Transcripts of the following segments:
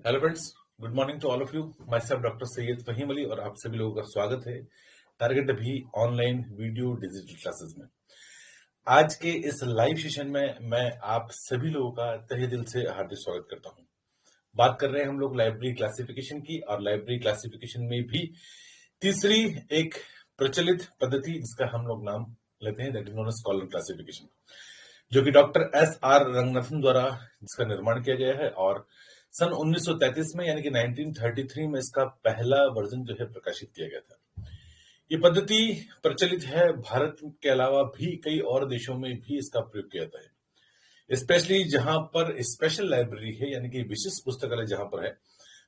Hello friends, good morning to all of you. Myself doctor Syed Faheem Ali और आप सभी लोगों का स्वागत है टारगेट अभी ऑनलाइन वीडियो डिजिटल क्लासेस में। आज के इस लाइव सेशन में मैं आप सभी लोगों का तहे दिल से हार्दिक स्वागत करता हूं। बात कर रहे हैं हम लोग लाइब्रेरी क्लासिफिकेशन की, और लाइब्रेरी क्लासिफिकेशन में भी तीसरी एक प्रचलित पद्धति जिसका हम लोग नाम लेते हैं that is known as column classification, जो कि डॉक्टर S.R. रंगनाथन द्वारा जिसका निर्माण किया गया है। और सन 1933 में यानी कि 1933 में इसका पहला वर्जन जो है प्रकाशित किया गया था। ये पद्धति प्रचलित है भारत के अलावा भी कई और देशों में भी इसका प्रयोग किया जाता है, स्पेशली जहां पर स्पेशल लाइब्रेरी है यानी कि विशिष्ट पुस्तकालय जहां पर है,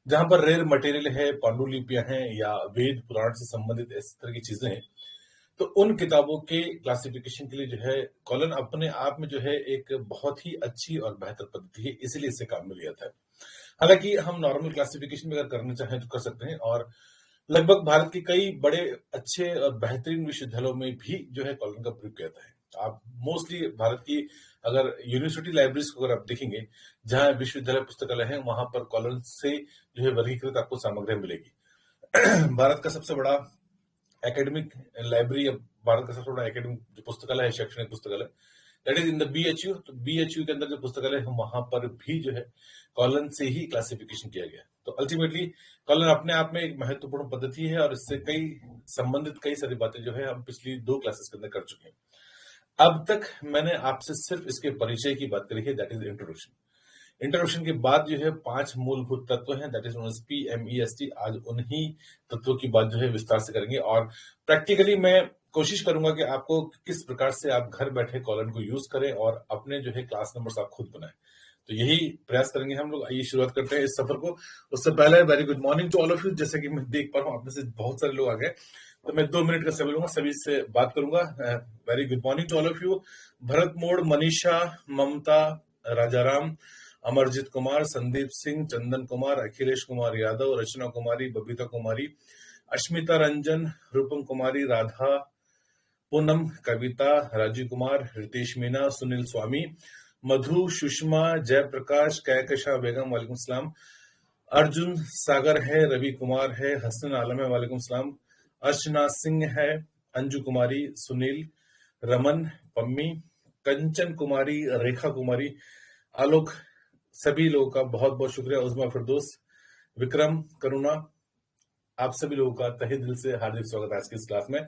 जहां पर रेयर मटेरियल है, पांडुलिपियां हैं या वेद पुराण से संबंधित इस तरह की चीजें हैं। तो उन किताबों के क्लासिफिकेशन के लिए जो है कॉलन अपने आप में जो है एक बहुत ही अच्छी और बेहतर पद्धति है, इसीलिए इसे काम में लिया था। हालांकि हम नॉर्मल क्लासिफिकेशन में अगर करना चाहें तो कर सकते हैं, और लगभग भारत के कई बड़े अच्छे और बेहतरीन विश्वविद्यालयों में भी जो है कॉलन का प्रयोग किया जाता है। आप मोस्टली भारत की अगर यूनिवर्सिटी लाइब्रेरीज को अगर आप देखेंगे, जहां विश्वविद्यालय पुस्तकालय है, वहां पर कॉलन से जो है वर्गीकृत आपको सामग्री मिलेगी। भारत का सबसे बड़ा एकेडमिक लाइब्रेरी, भारत का सबसे बड़ा एकेडमिक जो पुस्तकालय है, शैक्षणिक पुस्तकालय, that is in the BHU। तो BHU के अंदर जो पुस्तकालय है वहां पर भी जो है कॉलन से ही क्लासिफिकेशन किया गया। तो अल्टीमेटली कॉलन अपने आप में एक महत्वपूर्ण पद्धति है, और इससे कई संबंधित कई सारी बातें जो है हम पिछली 2 क्लासेस के अंदर कर चुके हैं। अब तक मैंने आपसे सिर्फ इसके परिचय की बात करी है, दैट इज इंट्रोडक्शन के बाद जो है 5 मूलभूत तत्व हैं, that is known as PMEST। आज उन्हीं तत्वों की बात जो है विस्तार से करेंगे, और प्रैक्टिकली मैं कोशिश करूंगा कि आपको किस प्रकार से आप घर बैठे कॉलम को यूज करें और अपने जो है क्लास नंबर्स आप खुद बनाएं। तो यही प्रयास करेंगे हम लोग। आइए शुरुआत करते हैं इस सफर को। उससे पहले very good morning to all of you. जैसे कि मैं देख पा रहा हूँ आप में से बहुत सारे लोग आ गए, तो मैं 2 मिनट का समय लूंगा, सभी से बात करूंगा। Very good morning to all of you. Bharat Mod, Manisha, ममता, राजाराम, अमरजीत कुमार, संदीप सिंह, चंदन कुमार, अखिलेश कुमार यादव, रचना कुमारी, बबीता कुमारी, अश्मिता रंजन, रूपम कुमारी, राधा, पूनम, कविता, राजीव कुमार, रितेश मीना, सुनील स्वामी, मधु, सुषमा, जयप्रकाश, कहकशा बेगम, वालेकुम सलाम, अर्जुन सागर है, रवि कुमार है, हसन आलम है, वालेकुम सलाम, अर्चना सिंह है, अंजू कुमारी, सुनील, रमन, पम्मी, कंचन कुमारी, रेखा कुमारी, आलोक, सभी लोगों का बहुत बहुत शुक्रिया। उस्मा फिरदौस, विक्रम, करुणा, आप सभी लोगों का तहे दिल से हार्दिक स्वागत है आज की इस क्लास में।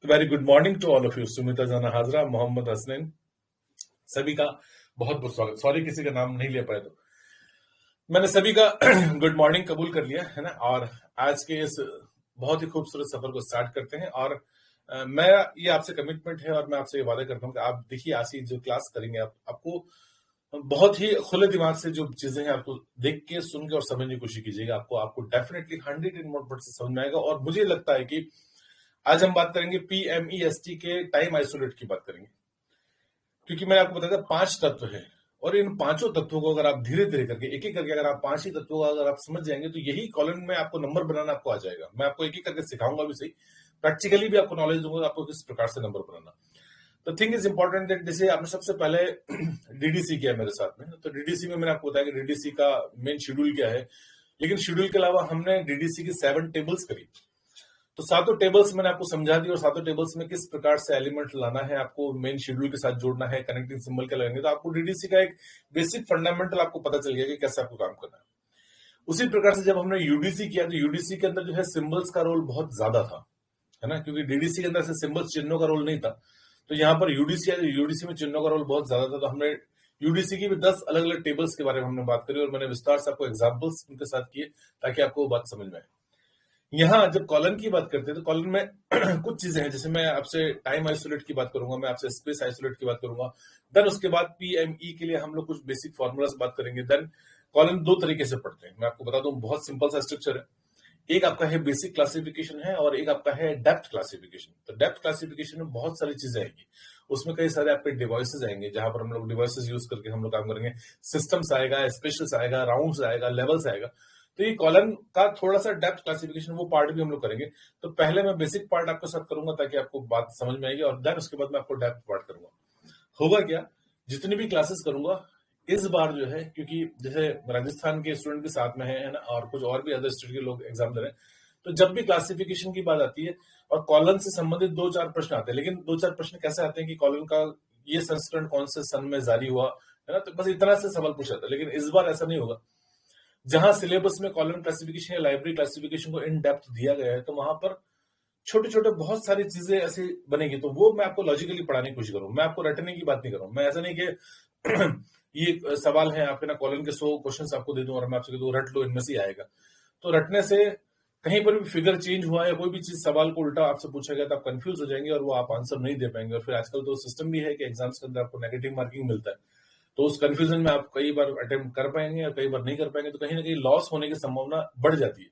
Very good morning to all of you. Sumita Jana Hazra, Mohammad Hasnain, सभी का बहुत बहुत स्वागत। सॉरी किसी का नाम नहीं ले पाए, तो मैंने सभी का गुड मॉर्निंग कबूल कर लिया है ना। और आज के इस बहुत ही खूबसूरत सफर को स्टार्ट करते हैं। और मैं ये आपसे कमिटमेंट है और मैं आपसे ये वादा करता हूँ कि आप देखिए आज की जो क्लास करेंगे आपको बहुत ही खुले दिमाग से जो चीजें हैं आपको देख के, सुन के और समझने की कोशिश कीजिएगा। आपको डेफिनेटली 100% समझ में आएगा। और मुझे लगता है कि आज हम बात करेंगे PMEST के टाइम आइसोलेट की बात करेंगे, क्योंकि मैंने आपको बताया था 5 तत्व है, और इन 5 तत्वों को अगर आप धीरे धीरे करके एक एक करके अगर आप 5 ही तत्वों का अगर आप समझ जाएंगे तो यही कॉलम में आपको नंबर बनाना आपको आ जाएगा। मैं आपको एक एक करके सिखाऊंगा भी सही, प्रैक्टिकली भी आपको नॉलेज दूंगा आपको किस प्रकार से नंबर बनाना। तो थिंग इज इंपॉर्टेंट दैट जैसे आपने सबसे पहले DDC किया मेरे साथ में, तो DDC में मैंने आपको बताया कि DDC का मेन शेड्यूल क्या है, लेकिन शेड्यूल के अलावा हमने DDC की 7 टेबल्स करी। तो 7 टेबल्स मैंने आपको समझा दी, और 7 टेबल्स में किस प्रकार से एलिमेंट लाना है, आपको मेन शेड्यूल के साथ जोड़ना है, कनेक्टिंग सिंबल क्या लगेंगे, तो आपको DDC का एक बेसिक फंडामेंटल आपको पता चल गया कि कैसे आपको काम करना है। उसी प्रकार से जब हमने UDC किया तो UDC के अंदर जो है सिंबल्स का रोल बहुत ज्यादा था, है ना, क्योंकि डीडीसी के अंदर से सिंबल्स चिन्हों का रोल नहीं था, तो यहाँ पर यूडीसी है, यूडीसी में चिन्हों का रोल बहुत ज्यादा था। तो हमने यूडीसी की भी 10 अलग अलग टेबल्स के बारे में हमने बात करी और मैंने विस्तार से आपको एग्जांपल्स उनके साथ किए ताकि आपको वो बात समझ में आए। यहाँ जब कॉलन की बात करते हैं तो कॉलन में कुछ चीजें हैं, जैसे मैं आपसे टाइम आइसोलेट की बात करूंगा, मैं आपसे स्पेस आइसोलेट की बात करूंगा, देन उसके बाद पीएमई के लिए हम लोग कुछ बेसिक फॉर्मूलाज बात करेंगे। देन कॉलन दो तरीके से पढ़ते हैं, मैं आपको बता दूं, बहुत सिंपल सा स्ट्रक्चर है। एक आपका है बेसिक क्लासिफिकेशन है और एक आपका है डेप्थ क्लासिफिकेशन। तो डेप्थ क्लासिफिकेशन में बहुत सारी चीजें आएंगी, उसमें कई सारे आपके डिवाइसेस आएंगे जहां पर हम लोग डिवाइसेस यूज करके हम लोग काम करेंगे। सिस्टम्स आएगा, स्पेशल्स आएगा, राउंड्स आएगा, लेवल्स आएगा। तो ये कॉलन का थोड़ा सा डेप्थ क्लासिफिकेशन वो पार्ट भी हम लोग करेंगे। तो पहले मैं बेसिक पार्ट आपके साथ करूंगा ताकि आपको बात समझ में आएगी, और देन उसके बाद मैं आपको डेप्थ पार्ट करूंगा। होगा क्या, जितनी भी क्लासेस करूंगा इस बार जो है, क्योंकि जैसे राजस्थान के स्टूडेंट भी साथ में है ना, और कुछ और भी अदर स्टेट के लोग एग्जाम दे रहे हैं, तो जब भी क्लासिफिकेशन की बात आती है और कॉलन से संबंधित 2-4 प्रश्न आते हैं, लेकिन 2-4 प्रश्न कैसे आते हैं कि कॉलन का ये संस्करण कौन से सन में जारी हुआ, है ना, तो बस इतना से सवाल पूछा था। लेकिन इस बार ऐसा नहीं होगा। जहां सिलेबस में कॉलम क्लासिफिकेशन या लाइब्रेरी क्लासिफिकेशन को इन डेप्थ दिया गया है, तो वहां पर छोटे छोटे बहुत सारी चीजें ऐसी बनेगी, तो वो मैं आपको लॉजिकली पढ़ाने की कोशिश करूँ। मैं आपको रटने की बात नहीं करूँ। मैं ऐसा नहीं कि ये सवाल है आपके ना, कॉलम के 100 क्वेश्चंस आपको दे दूं और मैं आपसे कह दूं रट लो, इनमें से ही आएगा। तो रटने से कहीं पर भी फिगर चेंज हुआ या कोई भी चीज सवाल को उल्टा आपसे पूछा गया तो आप कंफ्यूज हो जाएंगे और वो आप आंसर नहीं दे पाएंगे। और फिर आजकल तो सिस्टम भी है कि एग्जाम्स के अंदर आपको नेगेटिव मार्किंग मिलता है, तो उस कंफ्यूजन में आप कई बार अटेम्प्ट कर पाएंगे और कई बार नहीं कर पाएंगे, तो कहीं ना कहीं लॉस होने की संभावना बढ़ जाती है।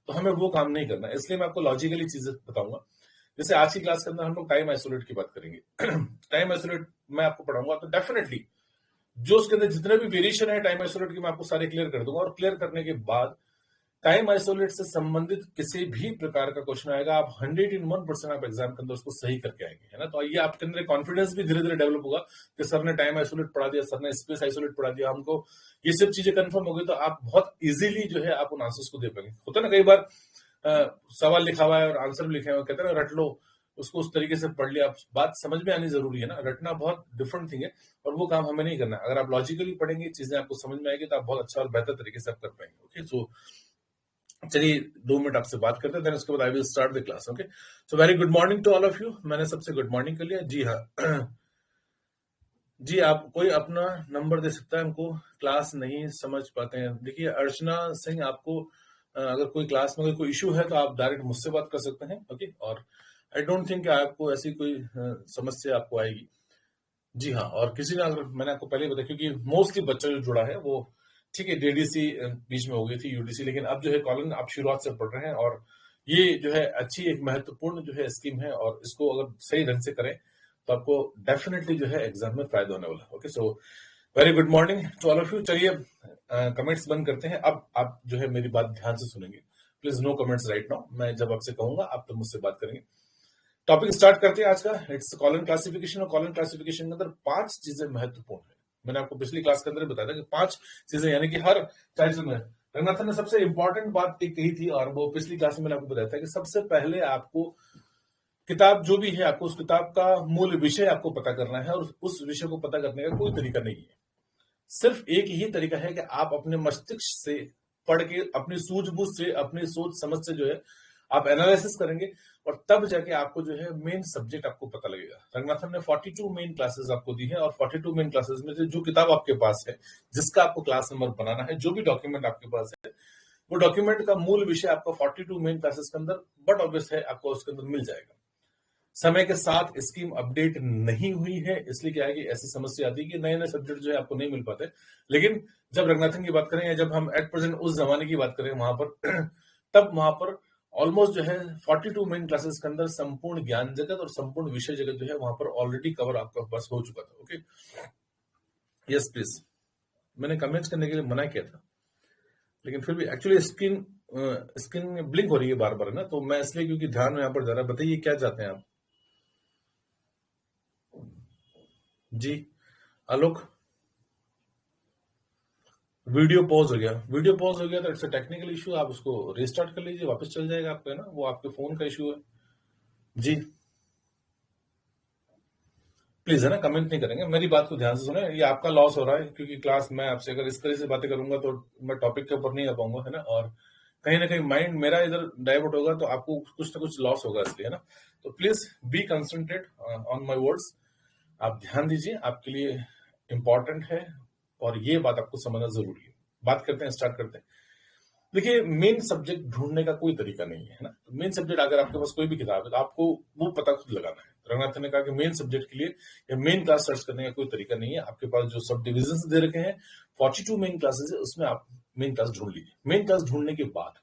तो हमें वो काम नहीं करना, इसलिए मैं आपको लॉजिकली चीजें बताऊंगा। जैसे आज की क्लास के अंदर हम लोग टाइम आइसोलेट की बात करेंगे। टाइम आइसोलेट मैं आपको पढ़ाऊंगा, तो डेफिनेटली जो उसके अंदर जितने भी वेरिएशन है टाइम आइसोलेट की, मैं आपको सारे क्लियर कर दूंगा। और क्लियर करने के बाद टाइम आइसोलेट से संबंधित किसी भी प्रकार का क्वेश्चन आएगा, आप 101% आप एग्जाम के अंदर उसको सही करके आएंगे, है ना। तो ये आपके अंदर कॉन्फिडेंस भी धीरे धीरे डेवलप होगा कि सर ने टाइम आइसोलेट पढ़ा दिया, सर ने स्पेस आइसोलेट पढ़ा दिया, हमको ये सब चीजें कंफर्म हो गई, तो आप बहुत इजीली जो है आप उन आंसर्स को दे पाएंगे। होता है ना कई बार सवाल लिखा हुआ है और आंसर भी लिखे हुए, कहते हैं ना रट लो, उसको उस तरीके से पढ़ लिया। बात समझ में आनी जरूरी है ना, रटना बहुत डिफरेंट थिंग है और वो काम हमें नहीं करना। अगर आप लॉजिकली पढ़ेंगे, चीजें आपको समझ में आएगी, तो आप बहुत अच्छा और बेहतर तरीके से आप कर पाएंगे। ओके, सो चलिए 2 मिनट आपसे बात करते हैं, देन उसके बाद I will start the class. Okay, so very good morning to all of you. मैंने सबसे गुड मॉर्निंग कर लिया जी। हाँ जी, आप कोई अपना नंबर दे सकता है हमको, क्लास नहीं समझ पाते हैं। देखिए अर्चना सिंह, आपको अगर कोई क्लास में कोई इशू है तो आप डायरेक्ट मुझसे बात कर सकते हैं। ओके, और आई डोंट थिंक आपको ऐसी कोई समस्या आपको आएगी। जी हाँ, और किसी ने, अगर मैंने आपको पहले बताया, क्योंकि मोस्टली बच्चा जो जुड़ा है वो ठीक है, डीडीसी बीच में हो गई थी, यूडीसी, लेकिन अब जो है कॉलन आप शुरुआत से पढ़ रहे हैं और ये जो है अच्छी एक महत्वपूर्ण जो है स्कीम है, और इसको अगर सही ढंग से करें तो आपको डेफिनेटली जो है एग्जाम में फायदा होने वाला है। Okay, so very good morning to all of you. चलिए कमेंट्स बंद करते हैं। अब आप जो है मेरी बात ध्यान से सुनेंगे। Please no comments right now. मैं जब आपसे कहूंगा आप तो मुझसे बात करेंगे। टॉपिक स्टार्ट करते हैं आज का। इट्स कॉलन क्लासिफिकेशन, और कॉलन क्लासिफिकेशन के अंदर 5 चीजें महत्वपूर्ण है। मैंने आपको पिछली क्लास के अंदर बताया था कि 5 चीजें, यानी कि हर चाइल्ड में रंगनाथन ने सबसे इंपॉर्टेंट बात कही थी, और वो पिछली क्लास में मैंने आपको बताया था कि सबसे पहले आपको किताब जो भी है, आपको उस किताब का मूल विषय आपको पता करना है, और उस विषय को पता करने का कोई तरीका नहीं है। सिर्फ एक ही तरीका है कि आप अपने मस्तिष्क से पढ़ के, अपनी सूझबूझ से, अपनी सोच समझ से जो है आप एनालिसिस करेंगे, और तब जाके आपको जो है मेन सब्जेक्ट आपको पता लगेगा। रंगनाथन ने 42 मेन क्लासेस आपको दी है, और 42 मेन क्लासेस में से जो किताब आपके पास है, जिसका आपको क्लास नंबर बनाना है, जो भी डॉक्यूमेंट आपके पास है, वो डॉक्यूमेंट का मूल विषय आपका 42 मेन क्लासेस के अंदर बट ऑब्वियस है आपको उसके अंदर मिल जाएगा। समय के साथ स्कीम अपडेट नहीं हुई है, इसलिए क्या है कि ऐसी समस्या आती है कि नए नए सब्जेक्ट जो है आपको नहीं मिल पाते। लेकिन जब रंगनाथन की बात करें, या जब हम एट प्रेजेंट उस जमाने की बात करें वहां पर तब वहां पर ऑलमोस्ट जो है 42 मेन क्लासेस के अंदर संपूर्ण ज्ञान जगत और संपूर्ण विषय जगत जो है वहां पर ऑलरेडी कवर आपका पास हो चुका था। Okay, yes please. मैंने कमेंट्स करने के लिए मना किया था, लेकिन फिर भी एक्चुअली स्क्रीन ब्लिंक हो रही है बार बार ना, तो मैं इसलिए, क्योंकि ध्यान में यहाँ पर जा रहा है। बताइए क्या चाहते हैं आप जी। आलोक, वीडियो पॉज हो गया। वीडियो पॉज हो गया तो इट्स अ टेक्निकल इशू, आप उसको रिस्टार्ट कर लीजिए, वापस चल जाएगा आपका, है ना, वो आपके फोन का इशू है जी। प्लीज, है ना, कमेंट नहीं करेंगे, मेरी बात को ध्यान से सुने। ये आपका लॉस हो रहा है, क्योंकि क्लास मैं आपसे अगर इस तरह से बातें करूंगा तो मैं टॉपिक के ऊपर नहीं आ पाऊंगा, है ना, और कहीं ना कहीं माइंड मेरा इधर डाइवर्ट होगा तो आपको कुछ ना कुछ लॉस होगा, इसलिए ना। तो please be concentrate on my words. आप ध्यान दीजिए, आपके लिए इंपॉर्टेंट है और ये बात आपको समझना जरूरी है। बात करते हैं, स्टार्ट करते हैं। देखिए, मेन सब्जेक्ट ढूंढने का कोई तरीका नहीं है ना। तो मेन सब्जेक्ट अगर आपके पास कोई भी किताब है तो आपको वो पता खुद लगाना है। रंगनाथन ने कहा कि मेन सब्जेक्ट के लिए या मेन क्लास सर्च करने का कोई तरीका नहीं है। आपके पास जो सब डिविजन दे रखे हैं 42 मेन क्लासेस है, उसमें आप मेन क्लास ढूंढ लीजिए। मेन क्लास ढूंढने के बाद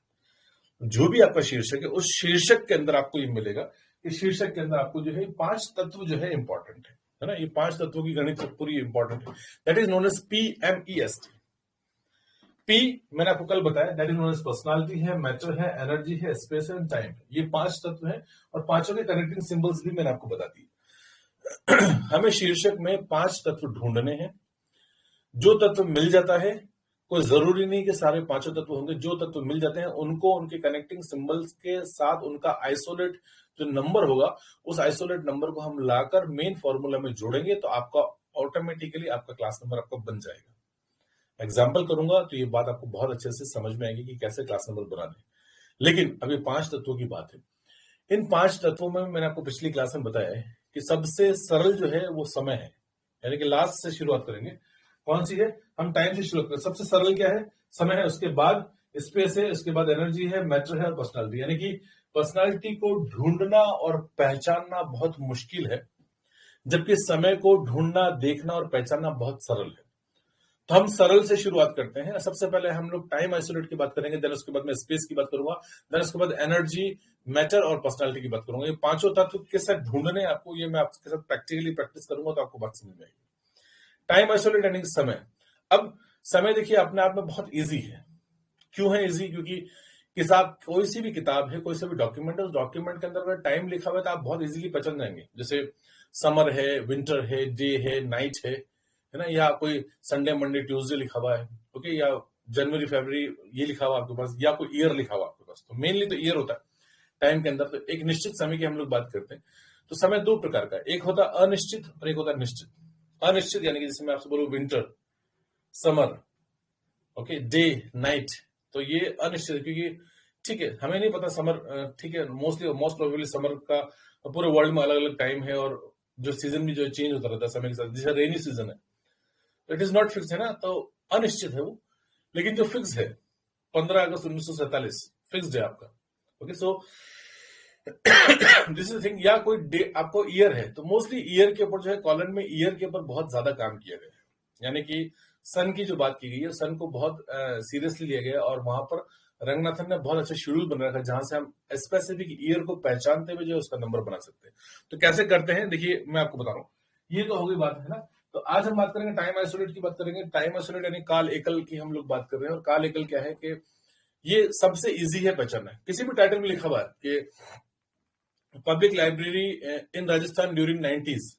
जो भी आपका शीर्षक है, उस शीर्षक के अंदर आपको ये मिलेगा कि शीर्षक के अंदर आपको जो है 5 तत्व जो है इंपॉर्टेंट है ना। ये 5 तत्वों की गणित पूरी इंपॉर्टेंट है। That is known as PMEST। P मैंने आपको कल बताया, that is known as personality है, मैटर है, एनर्जी है, स्पेस है, टाइम है। ये 5 तत्व हैं और पांचों के कनेक्टिंग सिंबल्स भी मैंने आपको बता दिए। हमें शीर्षक में 5 तत्व ढूंढने हैं। जो तत्व मिल जाता है, कोई जरूरी नहीं कि सारे 5 तत्व होंगे, जो तत्व मिल जाते हैं उनको उनके कनेक्टिंग सिंबल्स के साथ उनका आइसोलेट जो नंबर होगा, उस आइसोलेट नंबर को हम लाकर मेन फॉर्मूला में जोड़ेंगे तो आपका ऑटोमेटिकली आपका क्लास नंबर आपका बन जाएगा। एग्जाम्पल करूंगा तो ये बात आपको बहुत अच्छे से समझ में आएगी कि कैसे क्लास नंबर बनाने। लेकिन अभी 5 तत्वों की बात है। इन 5 तत्वों में मैंने आपको पिछली क्लास में बताया है कि सबसे सरल जो है वो समय है, यानी कि लास्ट से शुरुआत करेंगे। कौन सी है? हम टाइम से शुरुआत करें। सबसे सरल क्या है? समय है। उसके बाद स्पेस है, उसके बाद एनर्जी है, मैटर है और पर्सनालिटी। यानी कि पर्सनालिटी को ढूंढना और पहचानना बहुत मुश्किल है, जबकि समय को ढूंढना, देखना और पहचानना बहुत सरल है। तो हम सरल से शुरुआत करते हैं। सबसे पहले हम लोग टाइम आइसोलेट की बात करेंगे, देन उसके बाद मैं स्पेस की बात करूंगा, देन उसके बाद एनर्जी, मैटर और पर्सनालिटी की बात करूंगा। ये 5 तत्व के साथ ढूंढने आपको, ये मैं आपके साथ प्रैक्टिकली प्रैक्टिस करूंगा तो आपको बात समझ में आएगी। टाइम आइसोलेट यानी समय। अब समय देखिए अपने आप में बहुत ईजी है। क्यों है ईजी? क्योंकि किताब, कोई सी भी किताब है, कोई सा भी डॉक्यूमेंट है, उस डॉक्यूमेंट के अंदर अगर टाइम लिखा हुआ है तो आप बहुत इजीली पहचान जाएंगे। जैसे समर है, विंटर है, डे है, नाइट है ना, या कोई संडे मंडे ट्यूसडे लिखा हुआ है, ओके, या जनवरी फरवरी ये लिखा हुआ आपके पास, या कोई ईयर लिखा हुआ आपके पास। तो मेनली तो ईयर होता है टाइम के अंदर। तो एक निश्चित समय की हम लोग बात करते हैं। तो समय 2 प्रकार का है, एक होता है अनिश्चित और एक होता है निश्चित। अनिश्चित यानी कि जैसे मैं आपसे बोलूं winter, summer, okay, day, night, तो ये अनिश्चित है। क्योंकि ठीक है, हमें नहीं पता समर, ठीक है, मोस्ट प्रोबेबली समर का पूरे वर्ल्ड में अलग अलग टाइम है और जो सीजन भी जो चेंज होता रहता है समय के साथ। जैसे रेनी सीजन है तो इट इज नॉट फिक्स है ना, तो अनिश्चित है वो। लेकिन जो फिक्स है 15 अगस्त 1947 फिक्स्ड है आपका। Okay, so this is thing. या कोई डे, आपको ईयर है तो मोस्टली ईयर के ऊपर जो है, कॉलम में ईयर के ऊपर बहुत ज्यादा काम किया गया है। यानी कि सन की जो बात की गई है, सन को बहुत सीरियसली लिया गया और वहां पर रंगनाथन ने बहुत अच्छा शेड्यूल बना रखा है जहां से हम स्पेसिफिक ईयर को पहचानते हुए जो है उसका नंबर बना सकते हैं। तो कैसे करते हैं देखिए, मैं आपको बता रहा हूँ। ये तो हो गई बात है ना। तो आज हम बात करेंगे टाइम आइसोलेट की बात करेंगे। टाइम आइसोलेट यानी काल एकल की हम लोग बात कर रहे हैं। और काल एकल क्या है कि ये सबसे इजी है पहचानना। किसी भी टाइटल में लिखा हुआ है कि पब्लिक लाइब्रेरी इन राजस्थान ड्यूरिंग 90s,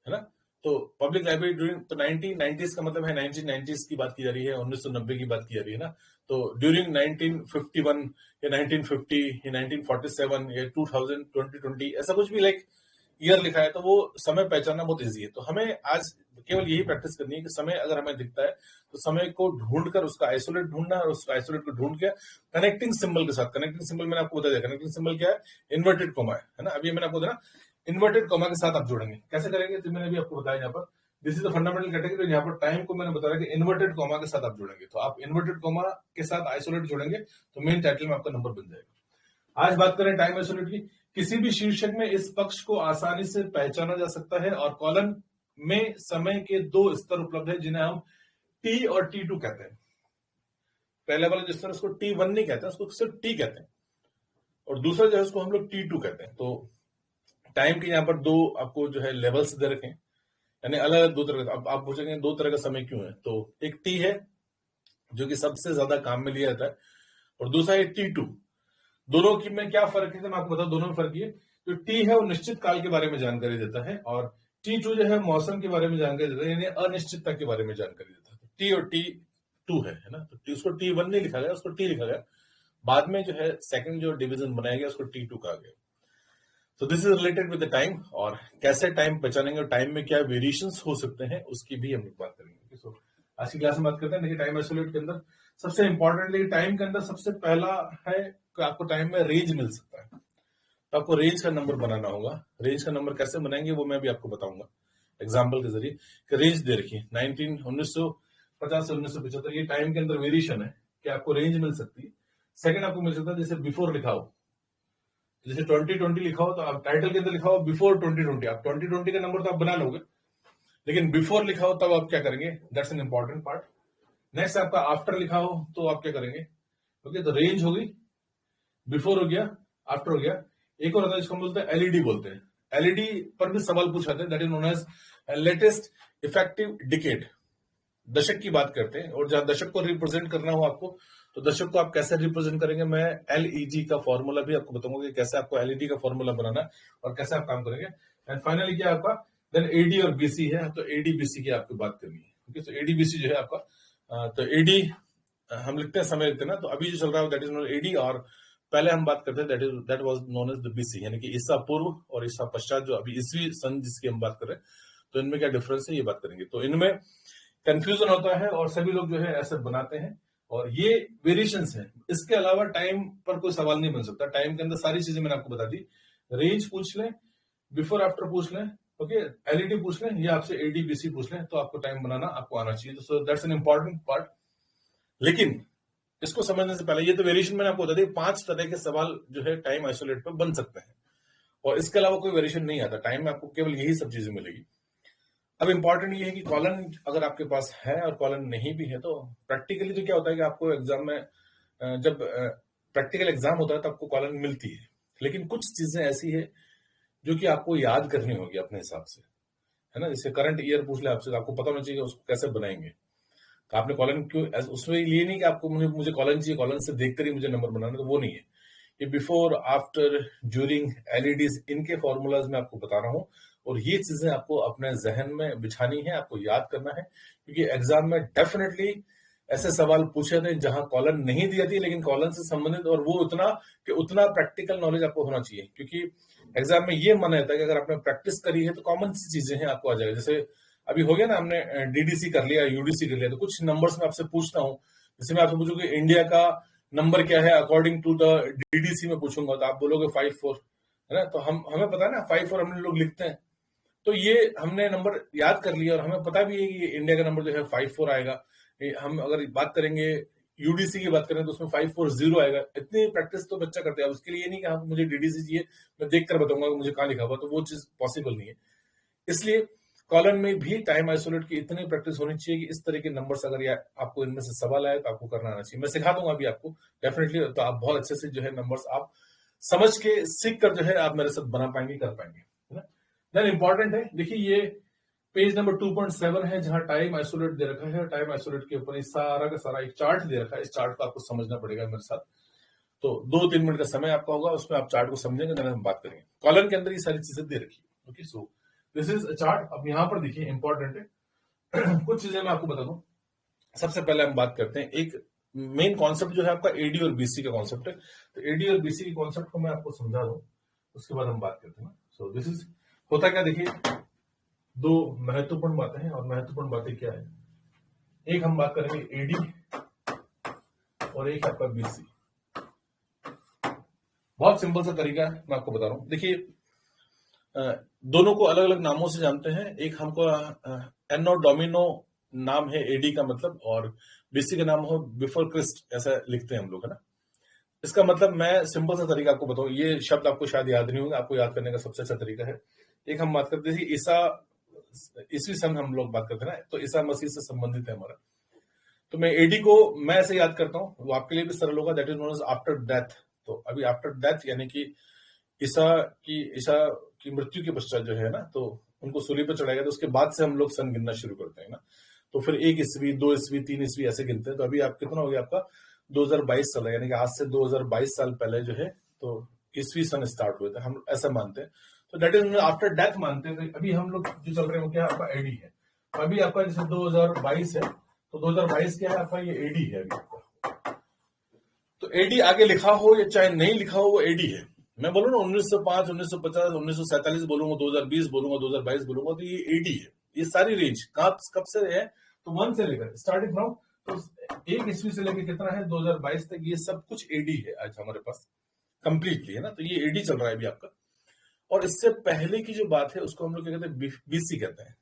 है ना। तो पब्लिक लाइब्रेरी ड्यूरिंग, तो 1990s का मतलब है 1990s की बात की जा रही है, 1990 की बात की जा रही है ना। तो ड्यूरिंग 1951 या 1950 या 1947 या 2000 2020 ऐसा कुछ भी लाइक ईयर लिखा है तो वो समय पहचानना बहुत ईजी है। तो हमें आज केवल यही प्रैक्टिस करनी है कि समय अगर हमें दिखता है तो समय को ढूंढकर उसका आइसोलेट ढूंढना और उसका आइसोलेट को ढूंढ के कनेक्टिंग सिंबल के साथ, कनेक्टिंग सिंबल मैंने आपको बता दिया। कनेक्टिंग सिंबल क्या है? इन्वर्टेड कोमा है ना। अभी मैंने आपको बताया इन्वर्टेड कोमा के साथ आप जोड़ेंगे। कैसे करेंगे तो मैंने अभी आपको बताया। यहाँ पर this is the fundamental category. यहाँ पर टाइम को मैंने बताया कि इन्वर्टेड कोमा के साथ आप जोड़ेंगे। तो आप इन्वर्टेड कोमा के साथ आइसोलेट जोड़ेंगे तो मेन टाइटल में आपका नंबर बन जाएगा। आज बात करें टाइम आइसोलेट की। किसी भी शीर्षक में इस पक्ष को आसानी से पहचाना जा सकता है और कॉलम में समय के 2 स्तर उपलब्ध है जिन्हें हम T और T2 कहते हैं। पहले वाला जिस तरह उसको T1 नहीं कहते हैं, उसको सिर्फ T कहते हैं, और दूसरा जो है उसको हम लोग T2 कहते हैं। तो टाइम के यहाँ पर 2 आपको जो है लेवल्स दे रखे हैं, यानी अलग अलग 2 तरह का। अब आप पूछेंगे 2 तरह का समय क्यों है, तो एक T है जो कि सबसे ज्यादा काम में लिया जाता है और दूसरा है T2। दोनों की में क्या फर्क है तो मैं आपको बताऊं। दोनों में फर्क ये, जो टी है वो निश्चित काल के बारे में जानकारी देता है और T2 जो है मौसम के बारे में जानकारी देता है, यानी अनिश्चितता के बारे में जानकारी देता है। टी और T2 है ना। तो उसको T1 नहीं लिखा गया, उसको टी लिखा गया। बाद में जो है सेकंड जो डिवीजन बनाया गया उसको T2 कहा गया। तो this is related with the time, और कैसे टाइम पहचानेंगे और टाइम में क्या वेरिएशंस हो सकते हैं उसकी भी हम लोग बात करेंगे। सो आज की क्लास में बात करते हैं। देखिए टाइम आइसोलेट के अंदर सबसे इंपॉर्टेंट, देखिए टाइम के अंदर सबसे पहला है कि आपको टाइम में रेंज मिल सकता है, तो आपको रेंज का नंबर बनाना होगा। रेंज का नंबर कैसे बनाएंगे वो मैं भी आपको बताऊंगा एग्जाम्पल के जरिए। कि रेंज दे रखी 1950 से 1975, ये टाइम के अंदर वेरिएशन है कि आपको रेंज मिल सकती है। सेकंड आपको मिल सकता है जैसे बिफोर लिखा हो, जैसे 2020 लिखा हो तो आप टाइटल के अंदर लिखा हो बिफोर 2020, आप 2020 का नंबर तो आप बना लोगे, लेकिन बिफोर लिखा हो तब आप क्या करेंगे, that's an important part. Next आपका आफ्टर लिखा हो तो आप क्या करेंगे, ओके। तो रेंज हो गई, बिफोर हो गया, आफ्टर हो गया। एक और होता है जिसको हम बोलते हैं एलईडी बोलते हैं। एलईडी पर भी सवाल पूछाते हैं, that is known as latest effective decade. दशक की बात करते हैं, और जहां दशक को रिप्रेजेंट करना हो आपको, तो दशक को आप कैसे रिप्रेजेंट करेंगे, मैं एलईजी का फॉर्मूला भी आपको बताऊंगा कि कैसे आपको एलईडी का फॉर्मूला बनाना है और कैसे आप काम करेंगे। एंड फाइनली क्या आपका देन एडी और बीसी है, तो एडी बीसी की आपको बात करनी है। ओके, तो एडी बीसी जो है आपका, तो एडी हम लिखते हैं समय लिखते हैं ना, तो अभी जो चल रहा है दैट इज नोन एडी, और पहले हम बात करते हैं that was known as the BC, यानी कि ईसा पूर्व और ईसा पश्चात, जो अभी ईसवी सन जिसकी हम बात कर रहे हैं, तो इनमें क्या डिफरेंस है ये बात करेंगे। तो इनमें कंफ्यूजन होता है और सभी लोग जो है ऐसे बनाते हैं, और ये वेरिएशंस हैं। इसके अलावा टाइम पर कोई सवाल नहीं बन सकता। टाइम के अंदर सारी चीजें मैंने आपको बता दी, रेंज पूछ लें, बिफोर आफ्टर पूछ लें, ओके, एलईडी पूछ लें, या आपसे एडीबीसी पूछ लें, तो आपको टाइम बनाना आपको आना चाहिए। So that's an important part. लेकिन इसको समझने से पहले, ये तो वेरिएशन मैंने आपको बता दी, 5 तरह के सवाल जो है टाइम आइसोलेट पे बन सकते हैं, और इसके अलावा कोई वेरिएशन नहीं आता। टाइम में आपको केवल यही सब चीजें मिलेगी। अब इंपॉर्टेंट ये है कि कॉलन अगर आपके पास है और कॉलन नहीं भी है, तो प्रैक्टिकली तो क्या होता है कि आपको एग्जाम में जब प्रैक्टिकल एग्जाम होता है तो आपको कॉलन मिलती है, लेकिन कुछ चीजें ऐसी है जो कि आपको याद करनी होगी अपने हिसाब से, है ना। जैसे करंट ईयर पूछ ले आपसे, तो आपको पता होना चाहिए उसको कैसे बनाएंगे। तो आपने कॉलन क्यों, उसमें ये नहीं कि आपको मुझे कॉलन चाहिए, कॉलन से देखकर ही मुझे नंबर बनाना, तो वो नहीं है। ये बिफोर, आफ्टर, ड्यूरिंग, एलईडीज, इनके फॉर्मूलाज में आपको बता रहा हूं, और ये चीजें आपको अपने जहन में बिछानी है, आपको याद करना है, क्योंकि एग्जाम में डेफिनेटली ऐसे सवाल पूछे थे जहां कॉलन नहीं दिया थी, लेकिन कॉलन से संबंधित, और वो उतना प्रैक्टिकल नॉलेज आपको होना चाहिए, क्योंकि एग्जाम में ये माना जाता है कि अगर आपने प्रैक्टिस करी है तो कॉमन सी चीजें हैं आपको आ जाएगा। जैसे अभी हो गया ना, हमने डीडीसी कर लिया, यूडीसी कर लिया, तो कुछ नंबर्स में आपसे पूछता हूँ। जैसे मैं आपसे पूछूं कि इंडिया का नंबर क्या है अकॉर्डिंग टू द डीडीसी में पूछूंगा, तो आप बोलोगे 54, है ना। तो हमें पता है ना 54 हम लोग लिखते हैं, तो ये हमने नंबर याद कर लिया, और हमें पता भी है कि इंडिया का नंबर जो है 54 आएगा। हम अगर बात करेंगे यूडीसी की बात करें तो उसमें 540 आएगा। इतनी प्रैक्टिस तो बच्चा करते हैं। उसके लिए ये नहीं कि हाँ मुझे डीडीसी चाहिए, मैं देख कर बताऊंगा कि मुझे कहाँ लिखा हुआ, तो वो चीज पॉसिबल नहीं है। इसलिए कॉलन में भी टाइम आइसोलेट की इतनी प्रैक्टिस होनी चाहिए कि इस तरह के नंबर्स अगर आपको इनमें से सवाल आए तो आपको करना आना चाहिए। मैं सिखा दूंगा अभी आपको डेफिनेटली, तो आप बहुत अच्छे से जो है नंबर्स आप समझ के सीख कर जो है आप मेरे साथ बना पाएंगे, कर पाएंगे, है ना। देन इंपॉर्टेंट है, देखिए ये पेज नंबर 2.7 है, जहां टाइम आइसोलेट दे रखा है। टाइम आइसोलेट के ऊपर सारा का सारा एक चार्ट दे रखा है। इस चार्ट को आपको समझना पड़ेगा मेरे साथ। तो 2-3 मिनट का समय आपका होगा, उसमें आप चार्ट को समझेंगे, देन हम बात करेंगे। कॉलम के अंदर ये सारी चीजें दे रखी है। Okay, so this is a chart. अब यहां पर देखिए इंपॉर्टेंट है कुछ चीजें मैं आपको बता दूं। सबसे पहले हम बात करते हैं, एक मेन कॉन्सेप्ट जो है आपका एडी और बीसी का कॉन्सेप्ट है। तो एडी और बीसी के कॉन्सेप्ट को मैं आपको समझा दूं, उसके बाद हम बात करते हैं। सो दिस इज होता क्या, देखिए 2 महत्वपूर्ण बातें हैं, और महत्वपूर्ण बातें क्या है, एक हम बात करेंगे एडी और एक आपका बीसी। बहुत सिंपल सा तरीका है, मैं आपको बता रहा हूं। देखिए दोनों को अलग अलग नामों से जानते हैं। एक हमको एनो डोमिनो नाम है एडी का मतलब, और बीसी का नाम हो बिफोर क्रिस्ट, ऐसा लिखते हैं हम लोग, है ना। इसका मतलब मैं सिंपल सा तरीका आपको बताऊं, ये शब्द आपको शायद याद नहीं होगा, आपको याद करने का सबसे अच्छा तरीका है, एक हम बात करते हैं ईसवी सन हम लोग बात करते हैं ना, तो ईसा मसीह से संबंधित है हमारा। तो मैं एडी को मैं ऐसे याद करता हूं, वो आपके लिए भी सरल होगा, that is known as after death. तो अभी आफ्टर डेथ यानी कि ईसा की मृत्यु के पश्चात जो है ना, तो उनको सूली पर चढ़ाया गया, तो उसके बाद से हम लोग सन गिनना शुरू करते हैं ना। तो फिर 1 ईस्वी, 2 ईस्वी, 3 ईस्वी ऐसे गिनते हैं। तो अभी आप कितना हो गया आपका 2022 साल, यानी कि आज से 2022 साल पहले जो है तो ईस्वी सन स्टार्ट हुए थे, हम ऐसा मानते हैं। तो दैट इज आफ्टर डेथ मानते हैं। तो अभी हम लोग जो चल रहे हैं वो क्या आपका एडी है। तो अभी आपका जैसे 2022 है, तो 2022 क्या है आपका, ये एडी है अभी आपका। तो एडी आगे लिखा हो या चाहे नहीं लिखा हो, वो एडी है। मैं बोलूँ ना 1905, 1950, 1947 बोलूंगा, 2020 बोलूंगा, 2022 बोलूंगा, तो ये एडी है। ये सारी रेंज कब से है, तो 1 से लेकर स्टार्टिंग फ्रॉम, तो 1 ईस्वी से लेकर कितना है 2022 तक, ये सब कुछ एडी है आज हमारे पास कंप्लीटली, है ना। तो ये एडी चल रहा है अभी आपका। और इससे पहले की जो बात है उसको हम लोग क्या कहते हैं, बीसी कहते हैं।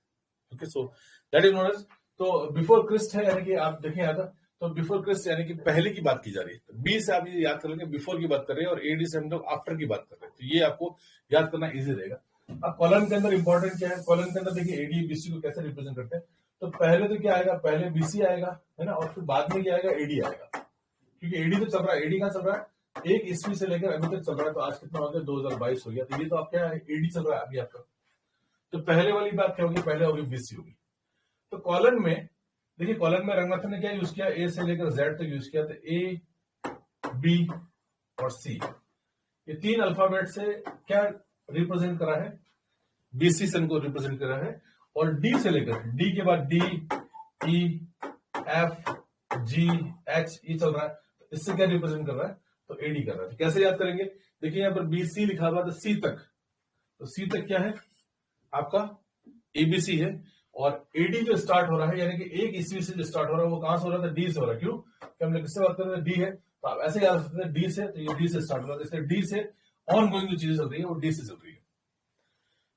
Okay, so that is known as, तो बिफोर क्रिस्ट है, यानी कि आप देखें यहाँ था, तो बिफोर क्रिस्ट यानी कि पहले की बात की जा रही है। तो बी से आप ये याद कर लेंगे, बिफोर की बात कर रहे हैं, और एडी से हम लोग आफ्टर की बात कर रहे हैं। तो ये आपको याद करना इजी रहेगा। अब कॉलम के अंदर इंपॉर्टेंट क्या है, कॉलम के अंदर देखिए एडी बीसी को कैसे रिप्रेजेंट करते हैं। तो पहले तो क्या आएगा, पहले बीसी आएगा, है ना, और फिर बाद में क्या आएगा, एडी आएगा, क्योंकि एडी तो चल रहा है। एडी कहाँ चल रहा है, 1 ईस्वी से लेकर अभी तक चल रहा है। तो आज कितना हो गया, 2022 हो गया। तो ये तो आप क्या है, एडी चल रहा है अभी आपका। तो पहले वाली बात क्या होगी, पहले होगी बीसी होगी। तो कॉलम में देखिए, कॉलम में रंगनाथन ने क्या यूज किया, ए से लेकर जेड तक यूज किया। तो ए, बी और सी, ये 3 अल्फाबेट से क्या रिप्रेजेंट करा है, बीसी से इनको रिप्रेजेंट करा है। और डी से लेकर, डी के बाद डी, ई, एफ, जी, एच, ई चल रहा है। तो इससे क्या रिप्रेजेंट कर रहा है, तो एडी कर रहा है। तो कैसे याद करेंगे, देखिए यहां पर बीसी लिखा हुआ, तो सी तक, तो सी तक क्या है आपका, एबीसी है। और एडी जो स्टार्ट हो रहा है, यानी कि 1 ईस्वी से जो स्टार्ट हो रहा है, वो कहां से हो रहा था, डी से हो रहा है। क्यों, कि हम लोग किससे बात कर रहे हैं, डी है, तो आप ऐसे याद रखते हैं डी से, तो ये डी से स्टार्ट हो रहा है। इसलिए डी से ऑन गोइंग जो चीजें चल रही है वो डी से चल रही है।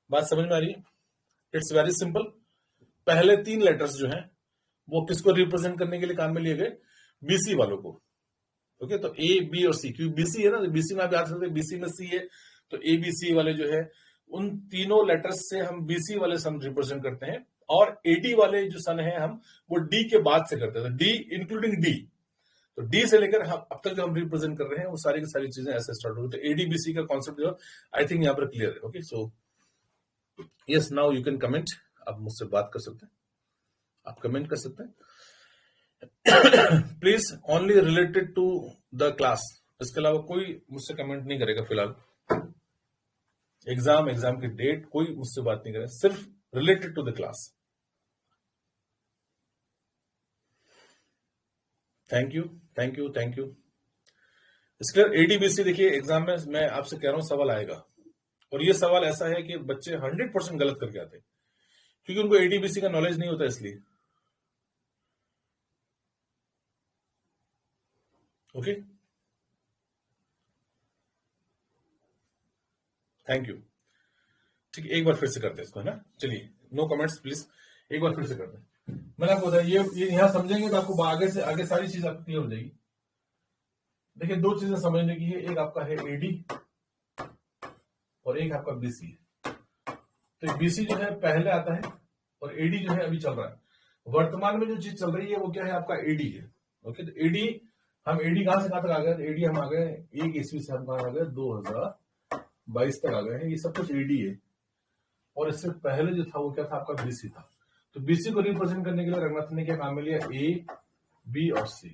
बात समझ में आ रही है, इट्स वेरी सिंपल। पहले 3 लेटर्स जो हैं वो किसको रिप्रेजेंट करने के लिए काम में लिए गए, बीसी वालों को। ओके, तो ए, बी और सी, क्योंकि बीसी है ना, तो बीसी में आप याद रखते हैं, बीसी में सी है, तो ए बी सी वाले जो है, उन तीनों लेटर्स से हम बीसी वाले सन रिप्रेजेंट करते हैं। और एडी वाले जो सन है हम, वो डी के बाद से करते हैं, तो डी इंक्लूडिंग डी। तो डी से लेकर हम अब तक जो हम रिप्रेजेंट कर रहे हैं वो सारी की सारी चीजें ऐसे स्टार्ट होगी। तो एडीबीसी का कॉन्सेप्ट जो आई थिंक यहाँ पर क्लियर है। Okay, so yes, now you can comment, आप मुझसे बात कर सकते हैं, आप कमेंट कर सकते हैं। Please only related to the class, इसके अलावा कोई मुझसे कमेंट नहीं करेगा फिलहाल। एग्जाम की डेट कोई मुझसे बात नहीं करेगा, सिर्फ related to the class. Thank you, thank you, thank you. इसलिए एडीबीसी देखिए, एग्जाम में मैं आपसे कह रहा हूं सवाल आएगा, और ये सवाल ऐसा है कि बच्चे 100% गलत करके आते हैं, क्योंकि उनको एडीबीसी का नॉलेज नहीं होता, इसलिए। Okay, thank you. ठीक है, एक बार फिर से करते हैं इसको, है ना। चलिए, नो कमेंट्स प्लीज, एक बार फिर से करते हैं। मैंने आपको बताया, ये यहां समझेंगे तो आपको आगे से आगे सारी चीज आपको क्लियर हो जाएगी। देखिए, 2 चीजें समझने की है, एक आपका है एडी और एक आपका बीसी है। तो बीसी जो है पहले आता है, और एडी जो है अभी चल रहा है। वर्तमान में जो चीज चल रही है वो क्या है, आपका एडी है। ओके, तो एडी, हम एडी कहां से कहां तक आ गए, एडी हम आ गए 1 ईस्वी से हम कहां आ गए, 2022 तक आ गए हैं। ये सब कुछ एडी है। और इससे पहले जो था वो क्या था, आपका बीसी था। तो बीसी को रिप्रेजेंट करने के लिए रंगनाथन ने क्या काम में लिया, ए, बी और सी।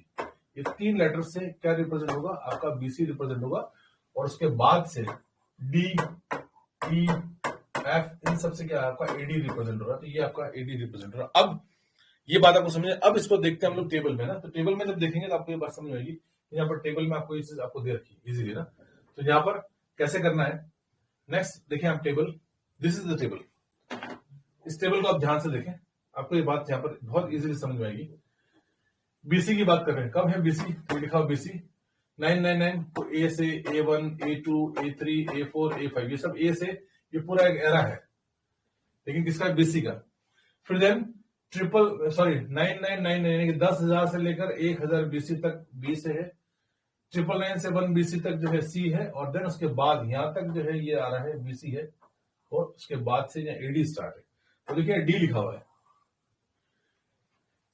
ये 3 लेटर से क्या रिप्रेजेंट होगा, आपका बीसी रिप्रेजेंट होगा। और उसके बाद से डी, ई, एफ, इन सबसे क्या आपका एडी रिप्रेजेंट हो रहा है। तो ये आपका एडी रिप्रेजेंट हो रहा है। अब ये बात आपको समझे। अब इसको देखते हैं हम लोग टेबल में ना। तो टेबल में जब देखेंगे तो आपको ये बात समझ आएगी। यहाँ पर टेबल में आपको ये चीज आपको दे रखी इजीली ना। तो यहाँ पर कैसे करना है, नेक्स्ट देखिए आप table, this is the table. इस टेबल को आप ध्यान से देखें, आपको ये बात यहाँ पर बहुत इजीली समझ में आएगी। बीसी की बात कर रहे हैं, कब है बीसी, तो लिखा हुआ बीसी 999। तो ए से A1, A2, A3, A4, A5, ये सब ए से, ये पूरा एक एरा है, लेकिन किसका, बीसी का। फिर देन 999 यानी कि 10,000 से लेकर 1,000 बीसी तक बी से है। 999 से 1 बीसी तक जो है सी है। और देन उसके बाद यहां तक जो है ये आ रहा है बीसी है। और उसके बाद से यहाँ एडी स्टार्ट है। तो देखिए डी लिखा हुआ है।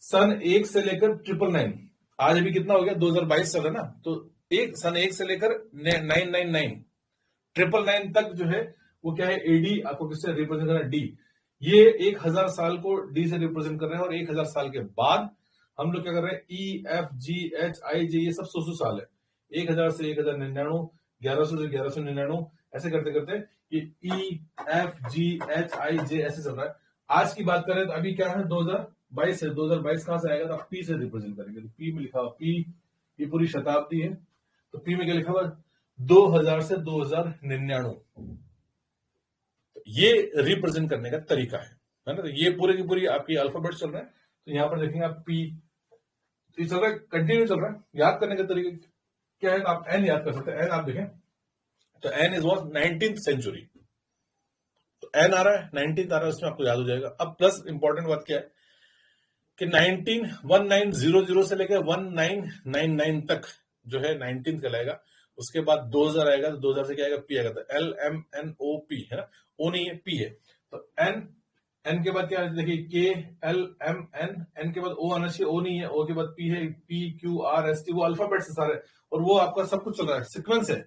सन 1 से लेकर 999, आज अभी कितना हो गया, 2022 चल रहा है ना। तो सन 1 से लेकर 999, 999 तक जो है वो क्या है, एडी आपको किससे रिप्रेजेंट करना है, डी। ये 1,000 साल को डी से रिप्रेजेंट कर रहे हैं। और 1,000 साल के बाद हम लोग क्या कर रहे हैं, ई, एफ, जी, एच, आई, जे, ये सब 100 साल है। 1,000 से 1,099, 1,100 से 1,199, ऐसे करते करते ये ई, एफ, जी, एच, आई, जे ऐसे चल रहा है। आज की बात करें तो अभी क्या है, 2022 है। 2022 कहां से आएगा, तो आप पी से रिप्रेजेंट करेंगे। तो पी में लिखा हुआ पी, ये पूरी शताब्दी है। तो पी में क्या लिखा हुआ, 2000 से 2099। ये रिप्रेजेंट करने का तरीका है ना। तो ये पूरे की पूरी आपकी अल्फाबेट चल रहा है। तो यहाँ पर देखेंगे आप पी, तो ये चल रहा है, कंटिन्यू चल रहा है। याद करने के तरीके क्या है, आप एन याद कर सकते हैं। एन आप देखें तो N is was 19th century, तो एन आ रहा है, 19th आ रहा है, उसमें आपको याद हो जाएगा। अब प्लस इंपॉर्टेंट बात क्या है कि 1900 से लेकर 1999 तक जो है 19th कहलाएगा। उसके बाद 2000 आएगा, तो 2000 से क्या आएगा, पी आएगा, तो LMNOP है ना, ओ नहीं है, पी है। तो एन, एन के बाद क्या है, देखिए KLMN, एन के बाद ओ आना चाहिए, ओ नहीं है, ओ के बाद पी है, PQRST, वो अल्फाबेट से सारे, और वो आपका सब कुछ चल रहा है, सीक्वेंस है।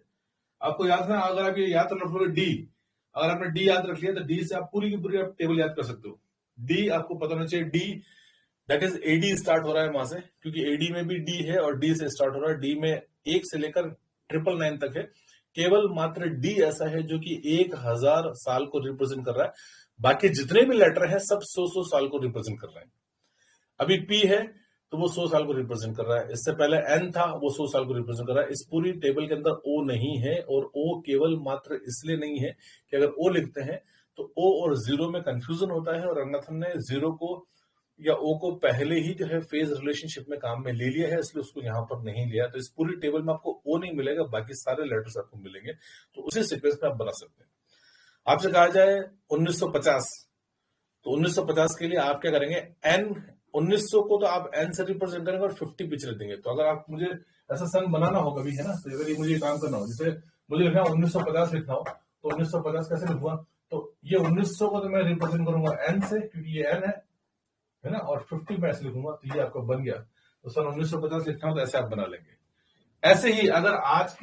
आपको याद है, अगर आप ये याद रख लो डी, अगर आपने डी याद रख लिया तो डी से आप पूरी की पूरी आप टेबल याद कर सकते हो। डी आपको पता होना चाहिए, D that is AD start हो रहा है वहां से, क्योंकि एडी में भी डी है और डी से स्टार्ट हो रहा है। डी में 1 से लेकर 999 तक है। केवल मात्र डी ऐसा है जो कि 1000 साल को रिप्रेजेंट कर रहा है, बाकी जितने भी लेटर है सब 100 साल को रिप्रेजेंट कर रहे हैं। अभी पी है तो वो 100 साल को रिप्रेजेंट कर रहा है, इससे पहले एन था वो 100 साल को रिप्रेजेंट कर रहा है। इस पूरी टेबल के अंदर ओ नहीं है, और ओ केवल मात्र इसलिए नहीं है कि अगर ओ लिखते हैं तो ओ और जीरो में कंफ्यूजन होता है, और रंगनाथन ने जीरो को या ओ को पहले ही जो है फेज रिलेशनशिप में काम में ले लिया है, इसलिए उसको यहां पर नहीं लिया। तो इस पूरी टेबल में आपको ओ नहीं मिलेगा, बाकी सारे लेटर्स आपको मिलेंगे, तो उसी सीक्वेंस में आप बना सकते हैं। आपसे कहा जाए 1950, तो 1950 के लिए आप क्या करेंगे, एन 1900 को तो आप एन से रिप्रेजेंट करेंगे और 50 पीछे रख देंगे। तो अगर आप मुझे ऐसा सन बनाना हो कभी, है ना, तो अगर ये मुझे काम करना हो, जैसे मुझे लिखना 1950 लिखना हो, तो 1950 कैसे लिखूंगा, तो ये 1900 को तो मैं रिप्रेजेंट करूंगा एन से, क्योंकि ये एन है ना, और 50 में ऐसे लिखूंगा, तो ये आपका बन गया। तो सन 1950 लिखना हो तो ऐसे आप बना लेंगे। ऐसे ही अगर आज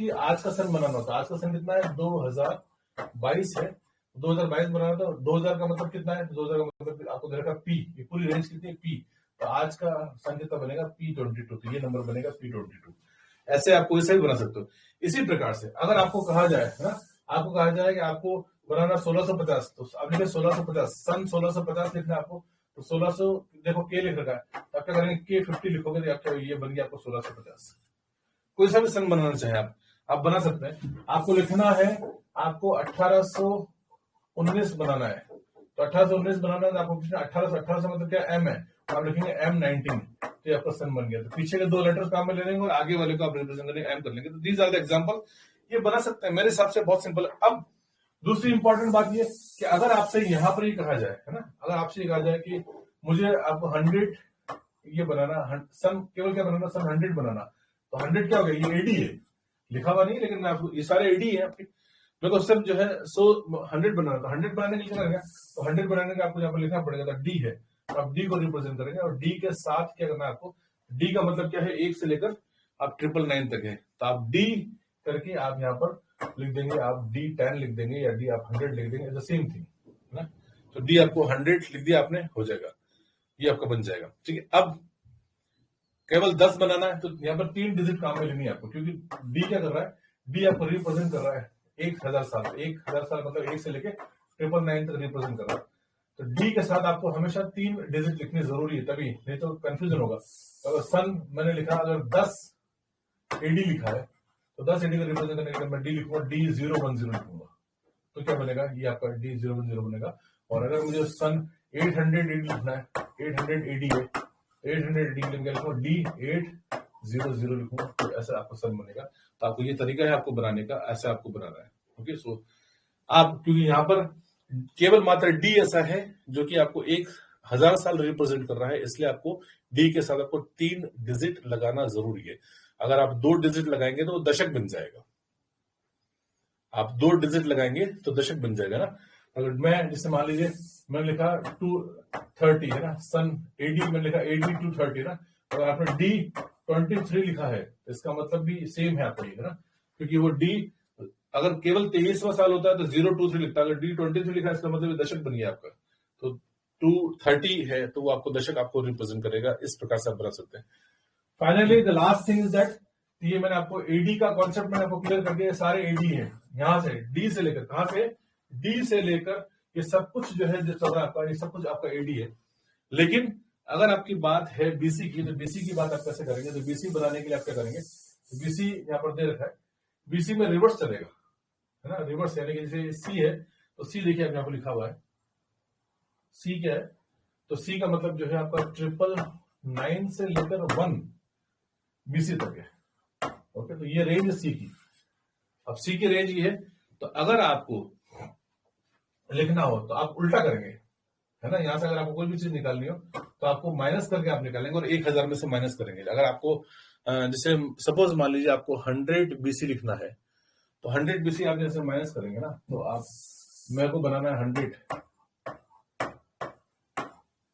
का सन बनाना होता है, आज का सन कितना है, 2022 है, 2022 बनाना था। 2000 का मतलब कितना है, 2000 का मतलब आपको दे रखा पी, ये पूरी रेंज कितनी है, पी। तो आज का सन कितना बनेगा, P22, तो ये नंबर बनेगा P22। ऐसे आपको इसे भी बना सकते हो। इसी प्रकार से अगर आपको कहा जाए, है ना, आपको कहा जाए कि आपको बनाना 1650, तो आप लिखे 1650, सन 1650 लिखना है आपको, तो 1600 देखो के लिख रखा है, तो आप क्या करेंगे, K50 लिखोगे तो आपका ये बन गया आपको 1650। कोई सा भी सन बनाना चाहे आप बना सकते हैं। आपको लिखना है, आपको 1819 बनाना है, तो 1819 बनाना है, तो आपको 1800 मतलब क्या, एम है, तो आप लिखेंगे M19, तो आपका सन बन गया। तो पीछे के 2 लेटर्स काम में ले लेंगे और आगे वाले को आप रिप्रेजेंट करेंगे एम कर लेंगे। तो दीज आर द एग्जांपल, ये बना सकते हैं, मेरे हिसाब से बहुत सिंपल है। अब दूसरी इंपॉर्टेंट बात ये कि अगर आपसे यहां पर ये कहा जाए, है ना, अगर आपसे ये कहा जाए कि मुझे आपको 100 ये बनाना, सन केवल क्या बनाना, सन 100 बनाना, तो 100 क्या हो गया, ये एडी है, लिखा हुआ नहीं, लेकिन मैं आपको, ये सारे एडी है आपके, मेरे को सिर्फ जो है 100 बनाना था। 100 बनाने के लिए क्या करेंगे, तो 100 बनाने का आपको यहाँ पर लिखना पड़ेगा, तो डी है, तो आप डी को रिप्रेजेंट करेंगे, और डी के साथ क्या करना है आपको, डी का मतलब क्या है, 1 से लेकर आप 999 तक है, तो आप डी करके आप यहाँ पर लिख देंगे, आप D10 लिख देंगे, या डी आप 100 लिख देंगे, द सेम थिंग है ना। तो डी आपको 100 लिख दिया आपने, हो जाएगा, ये आपका बन जाएगा। ठीक है, अब केवल 10 बनाना है, तो यहाँ पर 3 डिजिट काम में लेनी है आपको, क्योंकि डी क्या कर रहा है, डी आपको रिप्रेजेंट कर रहा है 1000 साल, 1000 साल मतलब 1 से लेके 999 तक रिप्रेजेंट कर रहा है। तो डी के साथ आपको हमेशा 3 डिजिट लिखनी जरूरी है, तभी, नहीं तो कंफ्यूजन होगा। तो अगर सन मैंने लिखा, अगर 10 एडी लिखा है, तो 10 एडी को रिप्रेजेंट करने के लिए मैं डी लिखूंगा, D010 लिखूंगा, तो क्या बनेगा, ये आपका D010 बनेगा। और अगर मुझे सन 800 एडी लिखना है, 800 एडी है, 800 एडी के लिए लिखूंगा D800 लिखूंगा, तो ऐसा आपको सन बनेगा। तो आपको ये तरीका है आपको बनाने का, ऐसे आपको बनाना है। ओके, सो आप, क्योंकि यहाँ पर केवल मात्र डी ऐसा है जो कि आपको 1000 साल रिप्रेजेंट कर रहा है, इसलिए आपको डी के साथ आपको 3 डिजिट लगाना जरूरी है। अगर आप 2 डिजिट लगाएंगे तो वो दशक बन जाएगा, आप 2 डिजिट लगाएंगे तो दशक बन जाएगा ना। अगर मैं, जैसे मान लीजिए मैंने लिखा 230 है ना, सन एडी में लिखा AD 230 ना, अगर आपने D23 लिखा है, तो इसका मतलब भी सेम है आपका, है ना, क्योंकि वो डी अगर केवल 23वां साल होता है तो 023 लिखता है, अगर D23 लिखा है इसका मतलब दशक बन गया आपका। तो 230 है तो वो आपको दशक आपको रिप्रेजेंट करेगा। इस प्रकार से आप बना सकते हैं। Finally the last thing is that, ये मैंने आपको एडी का कॉन्सेप्ट मैंने आपको क्लियर कर दिया, सारे एडी है, यहां से डी से लेकर, कहां से, डी से लेकर ये सब कुछ जो है, जो चल रहा है आपका, ये सब कुछ आपका एडी है। लेकिन अगर आपकी बात है बीसी की, तो बीसी की बात आप कैसे करेंगे, तो बीसी बनाने के लिए आप क्या करेंगे, बीसी यहाँ पर दे रखा है, बीसी में रिवर्स चलेगा, है ना, रिवर्स, यानी कि जैसे सी है तो सी देखिए आप यहाँ पर लिखा हुआ है, सी क्या है, तो सी का मतलब जो है आपका 999 से लेकर 1 BC तक है। ओके, तो ये रेंज है सी की। अब सी की रेंज ये है, तो अगर आपको लिखना हो तो आप उल्टा करेंगे, है ना। यहां से अगर आपको कोई भी चीज निकालनी हो तो आपको माइनस करके आप निकालेंगे और 1000 में से माइनस करेंगे। अगर आपको जैसे सपोज मान लीजिए आपको 100 BC लिखना है, तो 100 BC आप जैसे माइनस करेंगे ना, तो आप मेरे को बनाना है 100,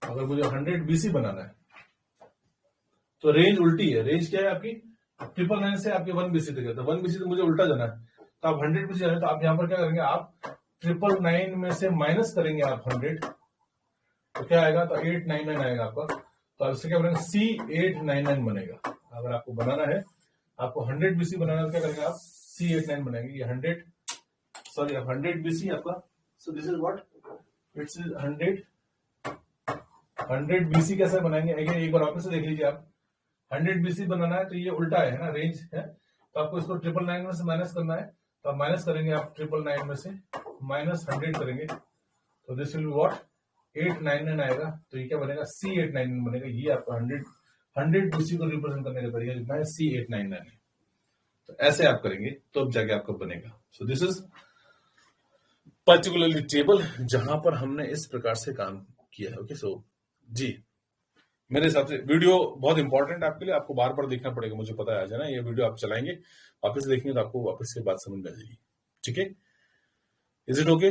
अगर मुझे 100 BC बनाना है तो रेंज उल्टी है। रेंज क्या है आपकी? 999 से आपके 1 BC तक है, तो 1 BC तो मुझे उल्टा जाना है, तो आप 100 BC जाना है, तो आप यहाँ पर क्या करेंगे, आप 999 में से माइनस करेंगे आप 100, तो क्या आएगा, तो 899 आएगा आपका। तो इससे क्या बनेगा, C899 बनेगा। अगर आपको बनाना है, आपको 100 BC बनाना है, क्या करेंगे आप, C89 बनाएंगे। ये 100 BC आपका, so this is what it's 100 BC कैसे बनाएंगे, अगेन एक बार वापस से देख लीजिए आप। 100 BC बनाना है तो ये उल्टा है ना, रेंज है, तो आपको इसको 999 में से माइनस करना है, तो आप माइनस करेंगे, आप 999 में से माइनस 100 करेंगे, तो दिस विल बी व्हाट 899 आएगा। तो ये क्या बनेगा, C899 बनेगा। ये आपका 100 BC को रिप्रेजेंट करने का तरीका जितना है C899 है। तो ऐसे आप करेंगे तो अब जाके आपको बनेगा। So this is particularly table जहां पर हमने इस प्रकार से काम किया है। ओके, सो जी, मेरे हिसाब से वीडियो बहुत इंपॉर्टेंट है आपके लिए, आपको बार बार देखना पड़ेगा, मुझे पता है आज, है ना। ये वीडियो आप चलाएंगे, वापस देखेंगे तो आपको वापस से बात समझ में आ जाएगी। ठीक है, इज इट ओके?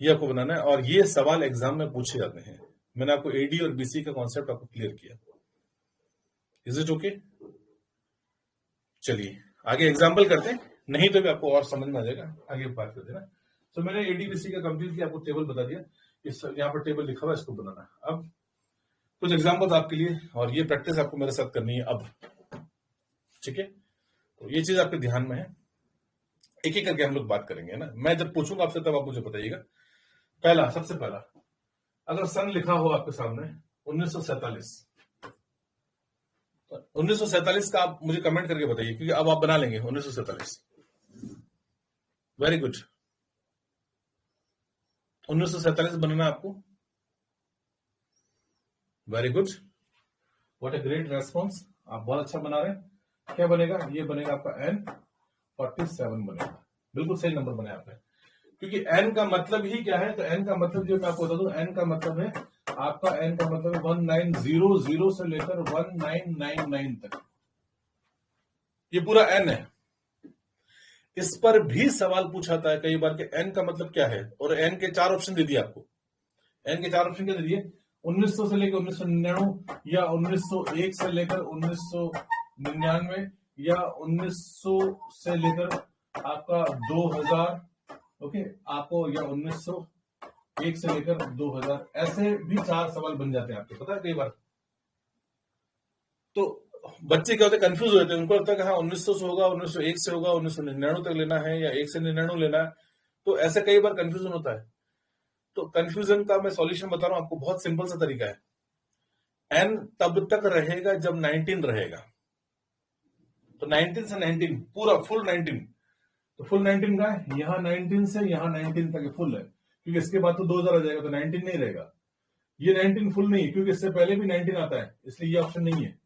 ये आपको बनाना है और ये सवाल एग्जाम में पूछे जाते हैं। मैंने आपको AD और BC का कॉन्सेप्ट आपको क्लियर किया। Is it okay? चलिए आगे एग्जाम्पल करते हैं, नहीं तो भी आपको और समझ में आ जाएगा, आगे बात करते हैं ना। तो मैंने AD BC का कंप्लीट किया, आपको टेबल बता दिया, इस यहाँ पर टेबल लिखा हुआ है, इसको बनाना है। अब कुछ एग्जाम्पल्स आपके लिए, और ये प्रैक्टिस आपको मेरे साथ करनी है अब। ठीक है, तो ये चीज आपके ध्यान में है, एक एक करके हम लोग बात करेंगे, है ना। मैं जब पूछूंगा आपसे तब आप मुझे बताइएगा। पहला, सबसे पहला, अगर सन लिखा हो आपके सामने 1947, 1947 का आप मुझे कमेंट करके बताइए, क्योंकि अब आप बना लेंगे 1947। वेरी गुड, 1947 बनाना आपको, very good, what a great response, आप बहुत अच्छा बना रहे हैं। क्या बनेगा, ये बनेगा आपका N47 बनेगा। बिल्कुल सही नंबर बनाया आपने, क्योंकि N का मतलब ही क्या है, तो N का मतलब जो मैं आपको बता दूं, N का मतलब है आपका, N का मतलब है 1900 से लेकर 1999 तक, ये पूरा N है। इस पर भी सवाल पूछा जाता है कई बार कि N का मतलब क्या है, और N के 4 ऑप्शन दे दिए आपको। N के 4 ऑप्शन क्या दे दिए, 1900 से लेकर 1999, या 1901 से लेकर 1999, या 1900 से लेकर आपका 2000, ओके, आपको, या 1901 से लेकर 2000, ऐसे भी 4 सवाल बन जाते हैं आपके, पता है कई बार। तो बच्चे क्या होते हैं, कंफ्यूज हो जाते हैं, उनको लगता है कि हाँ 1900 से होगा, 1901 से होगा, 1999 तक लेना है, या 1 से 99 लेना है। तो ऐसे कई बार कंफ्यूजन होता है। तो कंफ्यूजन का मैं सॉल्यूशन बता रहा हूं आपको, बहुत सिंपल सा तरीका है। N तब तक रहेगा जब 19 रहेगा, तो 19 से 19 पूरा फुल 19, तो फुल 19 का है, यहां 19 से यहां 19 तक फुल है, क्योंकि इसके बाद तो 2000 आ जाएगा, तो 19 नहीं रहेगा। ये 19 फुल नहीं है, क्योंकि इससे पहले भी 19 आता है, इसलिए ये ऑप्शन नहीं है।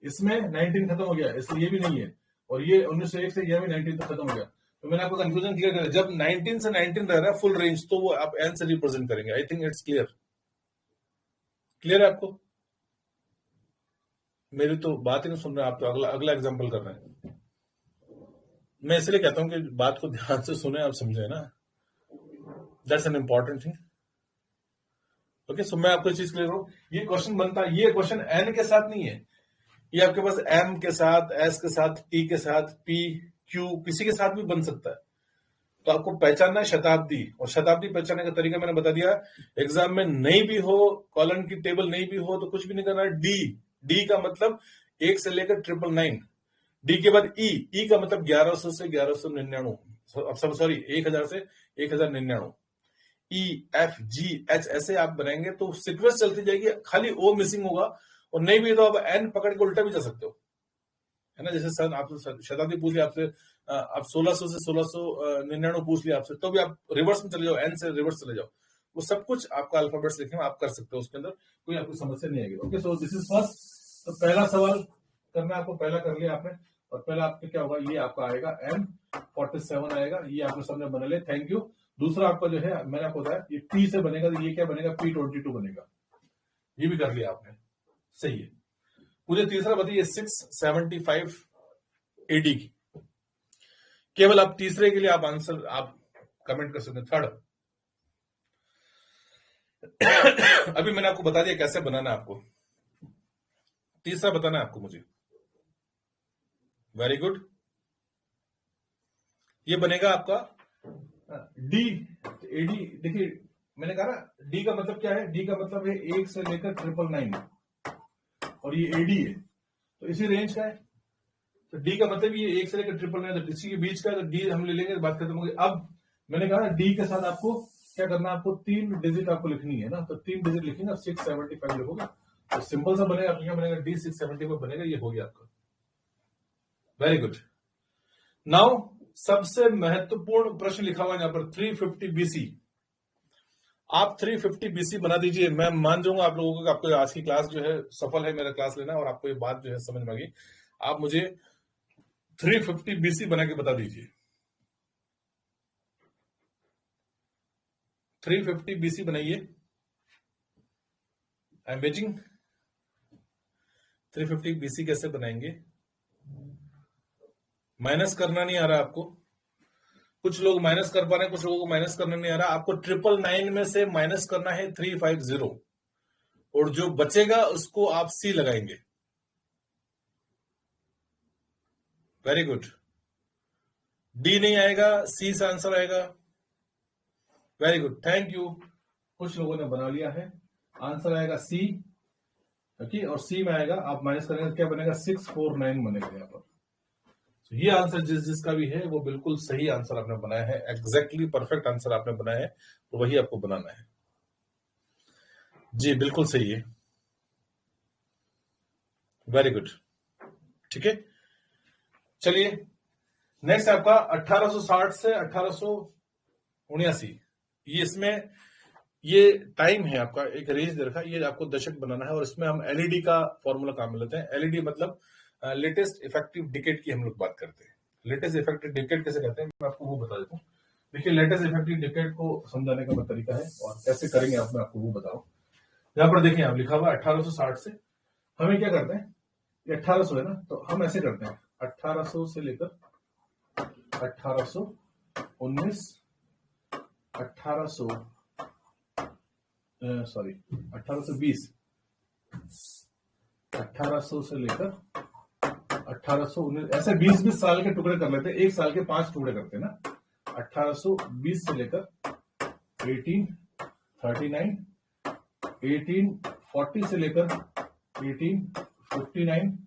इसमें 19 खत्म हो गया, इसलिए ये भी नहीं है, और ये 1901 से यह भी 19 तक खत्म हो गया। तो मैंने आपको कंफ्यूजन क्लियर कर, जब 19 से 19 रह रहा है फुल रेंज, तो वो आप N से रिप्रेजेंट करेंगे। आई थिंक इट्स क्लियर, क्लियर है आपको? मेरी तो बात ही नहीं सुन रहे आप, तो अगला अगला एग्जाम्पल कर रहे हैं। मैं इसलिए कहता हूं कि बात को ध्यान से सुने, आप समझे ना, that's an important thing. Okay, so मैं आपको चीज क्लियर हूं, ये क्वेश्चन बनता है, ये क्वेश्चन N के साथ नहीं है, ये आपके पास M के साथ, S के साथ, T के साथ, P, Q, किसी के साथ भी बन सकता है। तो आपको पहचानना है शताब्दी, और शताब्दी पहचानने का तरीका मैंने बता दिया। एग्जाम में नहीं भी हो, कॉलम की टेबल नहीं भी हो, तो कुछ भी नहीं करना है। डी का मतलब 1 से लेकर 999, डी के बाद ई का मतलब 1100 से 1199, सॉरी 1000 से 1099, EFGH ऐसे आप बनाएंगे तो सीक्वेंस चलती जाएगी, खाली O मिसिंग होगा, और नहीं भी तो आप N पकड़ के उल्टा भी जा सकते हो, है ना। जैसे सन आप शताब्दी पूछ लिया आपसे, आप 1600 से 1699 पूछ लिया आपसे, तो भी आप रिवर्स में चले जाओ, N से रिवर्स चले जाओ, वो सब कुछ आपका अल्फाबेट्स लिखे हुए, आप कर सकते हो, उसके अंदर कोई आपको समस्या नहीं आएगी। Okay, so this is first. तो पहला सवाल करना आपको, पहला कर लिया आपने, और पहला आपका क्या होगा, ये आपका आएगा M47 आएगा, ये आपने सबने बना लिया, थैंक यू। दूसरा आपका जो है मैंने आपको बताया ये P से बनेगा, तो ये क्या बनेगा, P22 बनेगा, ये भी कर लिया आपने, सही है। मुझे तीसरा बताइए 675 AD की, केवल आप तीसरे के लिए आप आंसर आप कमेंट कर सकते हैं। थर्ड अभी मैंने आपको बता दिया कैसे बनाना है आपको, तीसरा बताना है आपको मुझे। वेरी गुड, ये बनेगा आपका डी एडी। देखिए मैंने कहा ना डी का मतलब क्या है, डी का मतलब है 1 से लेकर 999, और ये एडी है तो इसी रेंज का है। तो डी का मतलब ये 1 से लेकर 999, तो इसी के बीच का, तो डी हम ले लेंगे, बात खत्म होगी। अब मैंने कहा ना डी के साथ आपको क्या करना है, आपको 3 डिजिट आपको लिखनी है ना, तो 3 डिजिट लिखेंगे, 675 लिखोगे, तो सिंपल सा बनेगा, क्या बनेगा, डी 675 बनेगा, ये हो गया आपका। Very good. नाउ सबसे महत्वपूर्ण प्रश्न लिखा हुआ है यहाँ पर 350 BC। आप 350 BC बना दीजिए, मैं मान जाऊंगा आप लोगों को, आपको आज की क्लास जो है सफल है, मेरा क्लास लेना, और आपको ये बात जो है समझ में आ गई। आप मुझे 350 BC बना के बता दीजिए। 350 BC बनाइए, आई एम वेटिंग। 350 BC कैसे बनाएंगे, माइनस करना नहीं आ रहा आपको, कुछ लोग माइनस कर पा रहे हैं, कुछ लोगों को माइनस करना नहीं आ रहा। आपको 999 में से माइनस करना है 350, और जो बचेगा उसको आप सी लगाएंगे। वेरी गुड, डी नहीं आएगा, सी से आंसर आएगा। वेरी गुड, थैंक यू, कुछ लोगों ने बना लिया है, आंसर आएगा सी। ओके, और सी में आएगा, आप माइनस करेंगे क्या बनेगा, 649 बनेगा यहाँ पर। तो ये आंसर जिसका भी है वो बिल्कुल सही आंसर आपने बनाया है, एग्जैक्टली परफेक्ट आंसर आपने बनाया है, तो वही आपको बनाना है। जी बिल्कुल सही है, वेरी गुड, ठीक है। चलिए नेक्स्ट आपका 1860 से 1879, ये इसमें ये टाइम है आपका, एक रेंज दे रखा है, ये आपको दशक बनाना है, और इसमें हम एलईडी का फॉर्मूला काम में लेते हैं। एलईडी मतलब लेटेस्ट इफेक्टिव डिकेड की हम लोग बात करते हैं। लेटेस्ट इफेक्टिव डिकेड कैसे करते हैं मैं आपको वो बता देता हूँ। देखिए लेटेस्ट इफेक्टिव डिकेड को समझाने का तरीका है, और कैसे करेंगे आप, मैं आपको वो बताऊं। यहाँ पर देखिए आप लिखा हुआ 1860 से, हमें क्या करते हैं, ये 1800 है ना, तो हम ऐसे करते हैं 1800 से लेकर 1819, 1820, 1800 से लेकर 1819, ऐसे 20-20 साल के टुकड़े कर लेते हैं, एक साल के 5 टुकड़े करते हैं ना। 1820 से लेकर 1839, 1840 से लेकर 1859,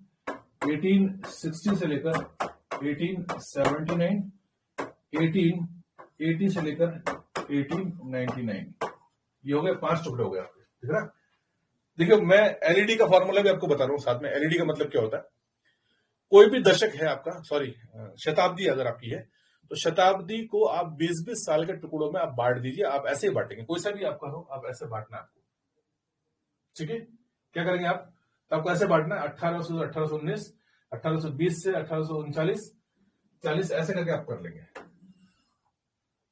1860 से लेकर 1879, 1880 से लेकर 1899, ये हो गए 5 टुकड़े हो गए आपके, ठीक है ना। देखिए मैं एलईडी का फॉर्मूला भी आपको बता रहा हूं साथ में। एलईडी का मतलब क्या होता है, कोई भी दशक है आपका, सॉरी शताब्दी अगर आपकी है, तो शताब्दी को आप 20-20 साल के टुकड़ों में आप बांट दीजिए। आप ऐसे ही बांटेंगे, कोई सा भी आपका हो, आप ऐसे बांटना आपको, ठीक है। क्या करेंगे आप, तो आपको ऐसे बांटना है 1800 से 1819, 1820 से 1839, 40 ऐसे करके आप कर लेंगे,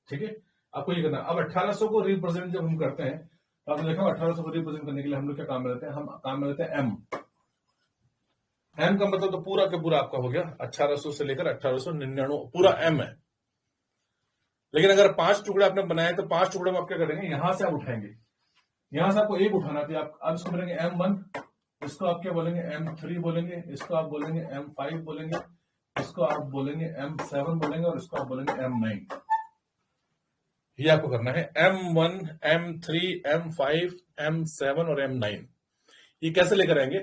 ठीक है। आपको ये करना। अब 1800 को रिप्रेजेंट जब हम करते हैं, तो आपने देखा 1800 को रिप्रेजेंट करने के लिए हम लोग क्या काम में लेते हैं, हम काम में लेते हैं एम। एम का मतलब तो पूरा का पूरा आपका हो गया 1800 से लेकर 1899, पूरा एम है। लेकिन अगर 5 टुकड़े आपने बनाए तो 5 टुकड़े में आप क्या करेंगे, यहां से आप उठाएंगे, यहां से आपको एक उठाना था, आप इसको बोलेंगे M1, इसको आप क्या बोलेंगे M3 बोलेंगे, इसको आप बोलेंगे M5 बोलेंगे, इसको आप बोलेंगे M7 बोलेंगे, और इसको आप बोलेंगे M9। ये आपको करना है M1, M3, M5, M7 और M9। ये कैसे लेकर आएंगे,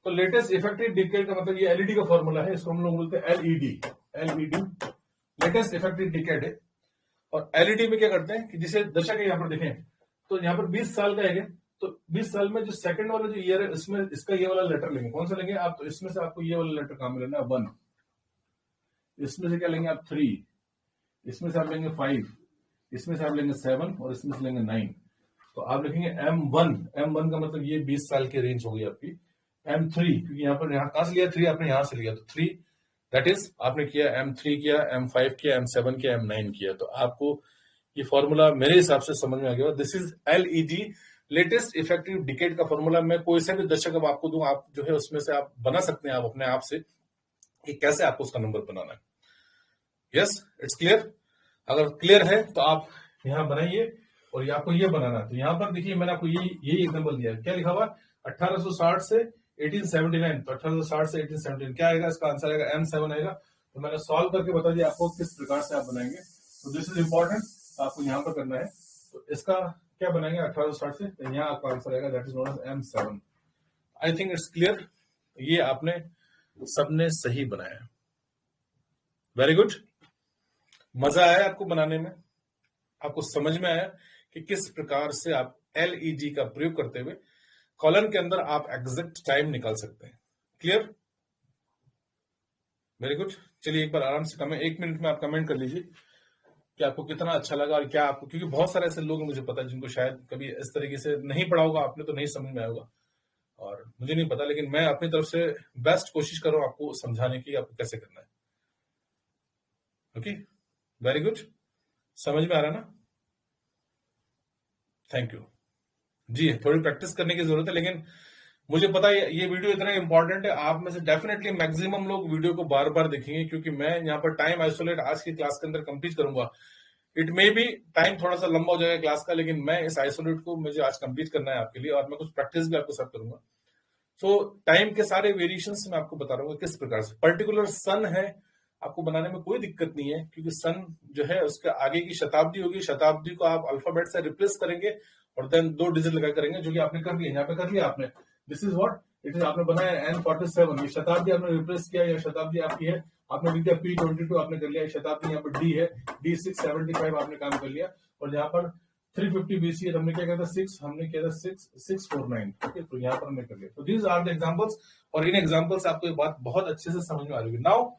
तो लेटेस्ट इफेक्टिव डिकेड का मतलब ये एलईडी का फॉर्मूला है, इसको हम लोग बोलते हैं LED. LED latest effective decade है। और एलईडी में क्या करते हैं कि जिसे दशक है, यहाँ पर देखें तो यहाँ पर 20 साल का है, तो 20 साल में जो सेकंड वाला जो ईयर है इसमें इसका ये वाला लेटर लेंगे। कौन सा लेंगे आप, तो इसमें से आपको ये वाला लेटर काम में लेना है 1, इसमें से क्या लेंगे आप 3, इसमें से आप लेंगे 5, इसमें से आप लेंगे 7, और इसमें से लेंगे 9। तो आप लिखेंगे M1, M1 का मतलब ये 20 साल की रेंज हो गई आपकी। M3, क्योंकि यहाँ पर कहां से लिया 3, आपने यहां से लिया, तो 3 दैट इज आपने किया M3 किया, M5 किया, M7 किया, M9 किया। तो आपको ये फॉर्मूला मेरे हिसाब से समझ में आ गया। This is LED, latest effective decade का फॉर्मूला। मैं कोई से भी दशक अब आपको दूं, आप जो है उसमें से आप बना सकते हैं आप अपने आप से कि कैसे आपको उसका नंबर बनाना है। Yes, it's clear. अगर क्लियर है तो आप यहां बनाइए, और ये आपको ये बनाना है। तो यहां पर देखिए मैंने आपको यही एग्जांपल दिया है। क्या लिखा हुआ है? 1860 से 1879। तो 1860 से 1879 क्या आएगा? इसका आंसर आएगा M7 आएगा। तो मैंने सॉल्व करके बता दिया आपको किस प्रकार से आप बनाएंगे। तो दिस इज इंपॉर्टेंट, आपको यहाँ पर करना है। तो इसका क्या बनाएंगे 1860 से? तो यहाँ आपका आंसर आएगा, that is known as M7। I think it's clear. ये आपने सबने सही बनाया। Very good. मजा आया आपको बनाने में? आपको समझ में आया कि किस प्रकार से आप LED का प्रयोग करते हुए कॉलन के अंदर आप एग्जैक्ट टाइम निकाल सकते हैं? क्लियर? Very good. चलिए एक बार आराम से कमेंट, 1 मिनट में आप कमेंट कर लीजिए कि आपको कितना अच्छा लगा, और क्या आपको, क्योंकि बहुत सारे ऐसे लोग हैं मुझे पता है जिनको शायद कभी इस तरीके से नहीं पढ़ा होगा आपने, तो नहीं समझ में आया होगा, और मुझे नहीं पता, लेकिन मैं अपनी तरफ से बेस्ट कोशिश कर रहा हूं आपको समझाने की आपको कैसे करना है। Okay, very good. समझ में आ रहा है ना? थैंक यू जी। थोड़ी प्रैक्टिस करने की जरूरत है, लेकिन मुझे पता है ये वीडियो इतना इंपॉर्टेंट है, आप में से डेफिनेटली मैक्सिमम लोग वीडियो को बार बार देखेंगे, क्योंकि मैं यहाँ पर टाइम आइसोलेट आज की क्लास के अंदर कंप्लीट करूंगा। इट मे बी टाइम थोड़ा सा लंबा हो जाएगा क्लास का, लेकिन मैं इस आइसोलेट को मुझे आज कंप्लीट करना है आपके लिए, और मैं कुछ प्रैक्टिस भी आपके साथ करूंगा। सो टाइम के सारे वेरिएशंस मैं आपको बता रहा हूँ किस प्रकार से। पर्टिकुलर सन है, आपको बनाने में कोई दिक्कत नहीं है, क्योंकि सन जो है उसके आगे की शताब्दी होगी, शताब्दी को आप अल्फाबेट से रिप्लेस करेंगे और देन 2 डिजिट लगा करेंगे, जो कि आपने कर लिया, यहाँ पे कर लिया आपने। This is what it is, आपने बनाया N47, ये शताब्दी आपने रिप्लेस किया, या शताब्दी आपकी है, आपने लिख दिया P22 आपने कर लिया, शताब्दी यहाँ पर D है, D675 आपने काम कर लिया, और यहाँ पर 350 BC है, हमने क्या किया था 6, हमने किया था 649। ओके, तो यहाँ पर हमने कर लिया। तो दीज आर द एग्जांपल्स, और इन एग्जांपल्स आपको ये बात बहुत अच्छे से समझ में आ रही है। नाउ